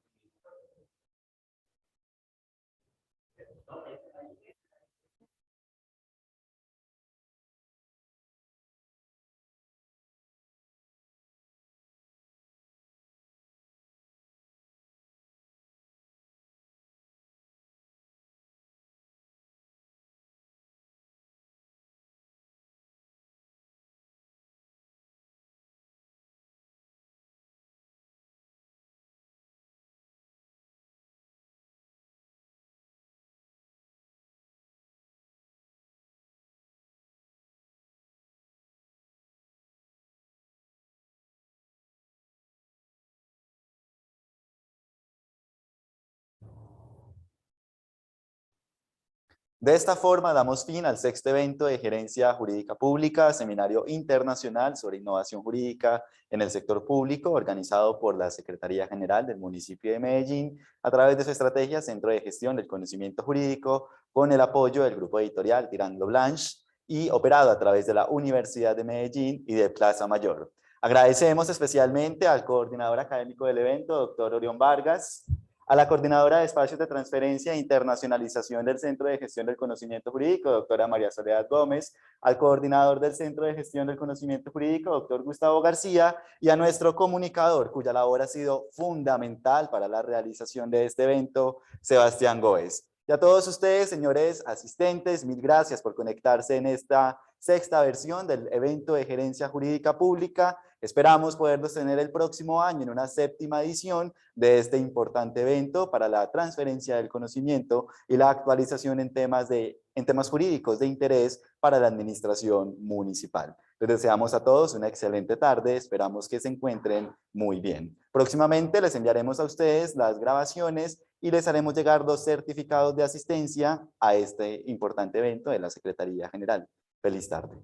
De esta forma damos fin al 6º evento de Gerencia Jurídica Pública, Seminario Internacional sobre Innovación Jurídica en el Sector Público, organizado por la Secretaría General del municipio de Medellín, a través de su estrategia Centro de Gestión del Conocimiento Jurídico, con el apoyo del grupo editorial Tirando Blanche y operado a través de la Universidad de Medellín y de Plaza Mayor. Agradecemos especialmente al coordinador académico del evento, doctor Orión Vargas, a la coordinadora de espacios de transferencia e internacionalización del Centro de Gestión del Conocimiento Jurídico, doctora María Soledad Gómez, al coordinador del Centro de Gestión del Conocimiento Jurídico, doctor Gustavo García, y a nuestro comunicador, cuya labor ha sido fundamental para la realización de este evento, Sebastián Góez. Y a todos ustedes, señores asistentes, mil gracias por conectarse en esta 6ª versión del evento de Gerencia Jurídica Pública. Esperamos poderlos tener el próximo año en una 7ª edición de este importante evento para la transferencia del conocimiento y la actualización en temas jurídicos de interés para la administración municipal. Les deseamos a todos una excelente tarde, esperamos que se encuentren muy bien. Próximamente les enviaremos a ustedes las grabaciones y les haremos llegar 2 certificados de asistencia a este importante evento de la Secretaría General. Feliz tarde.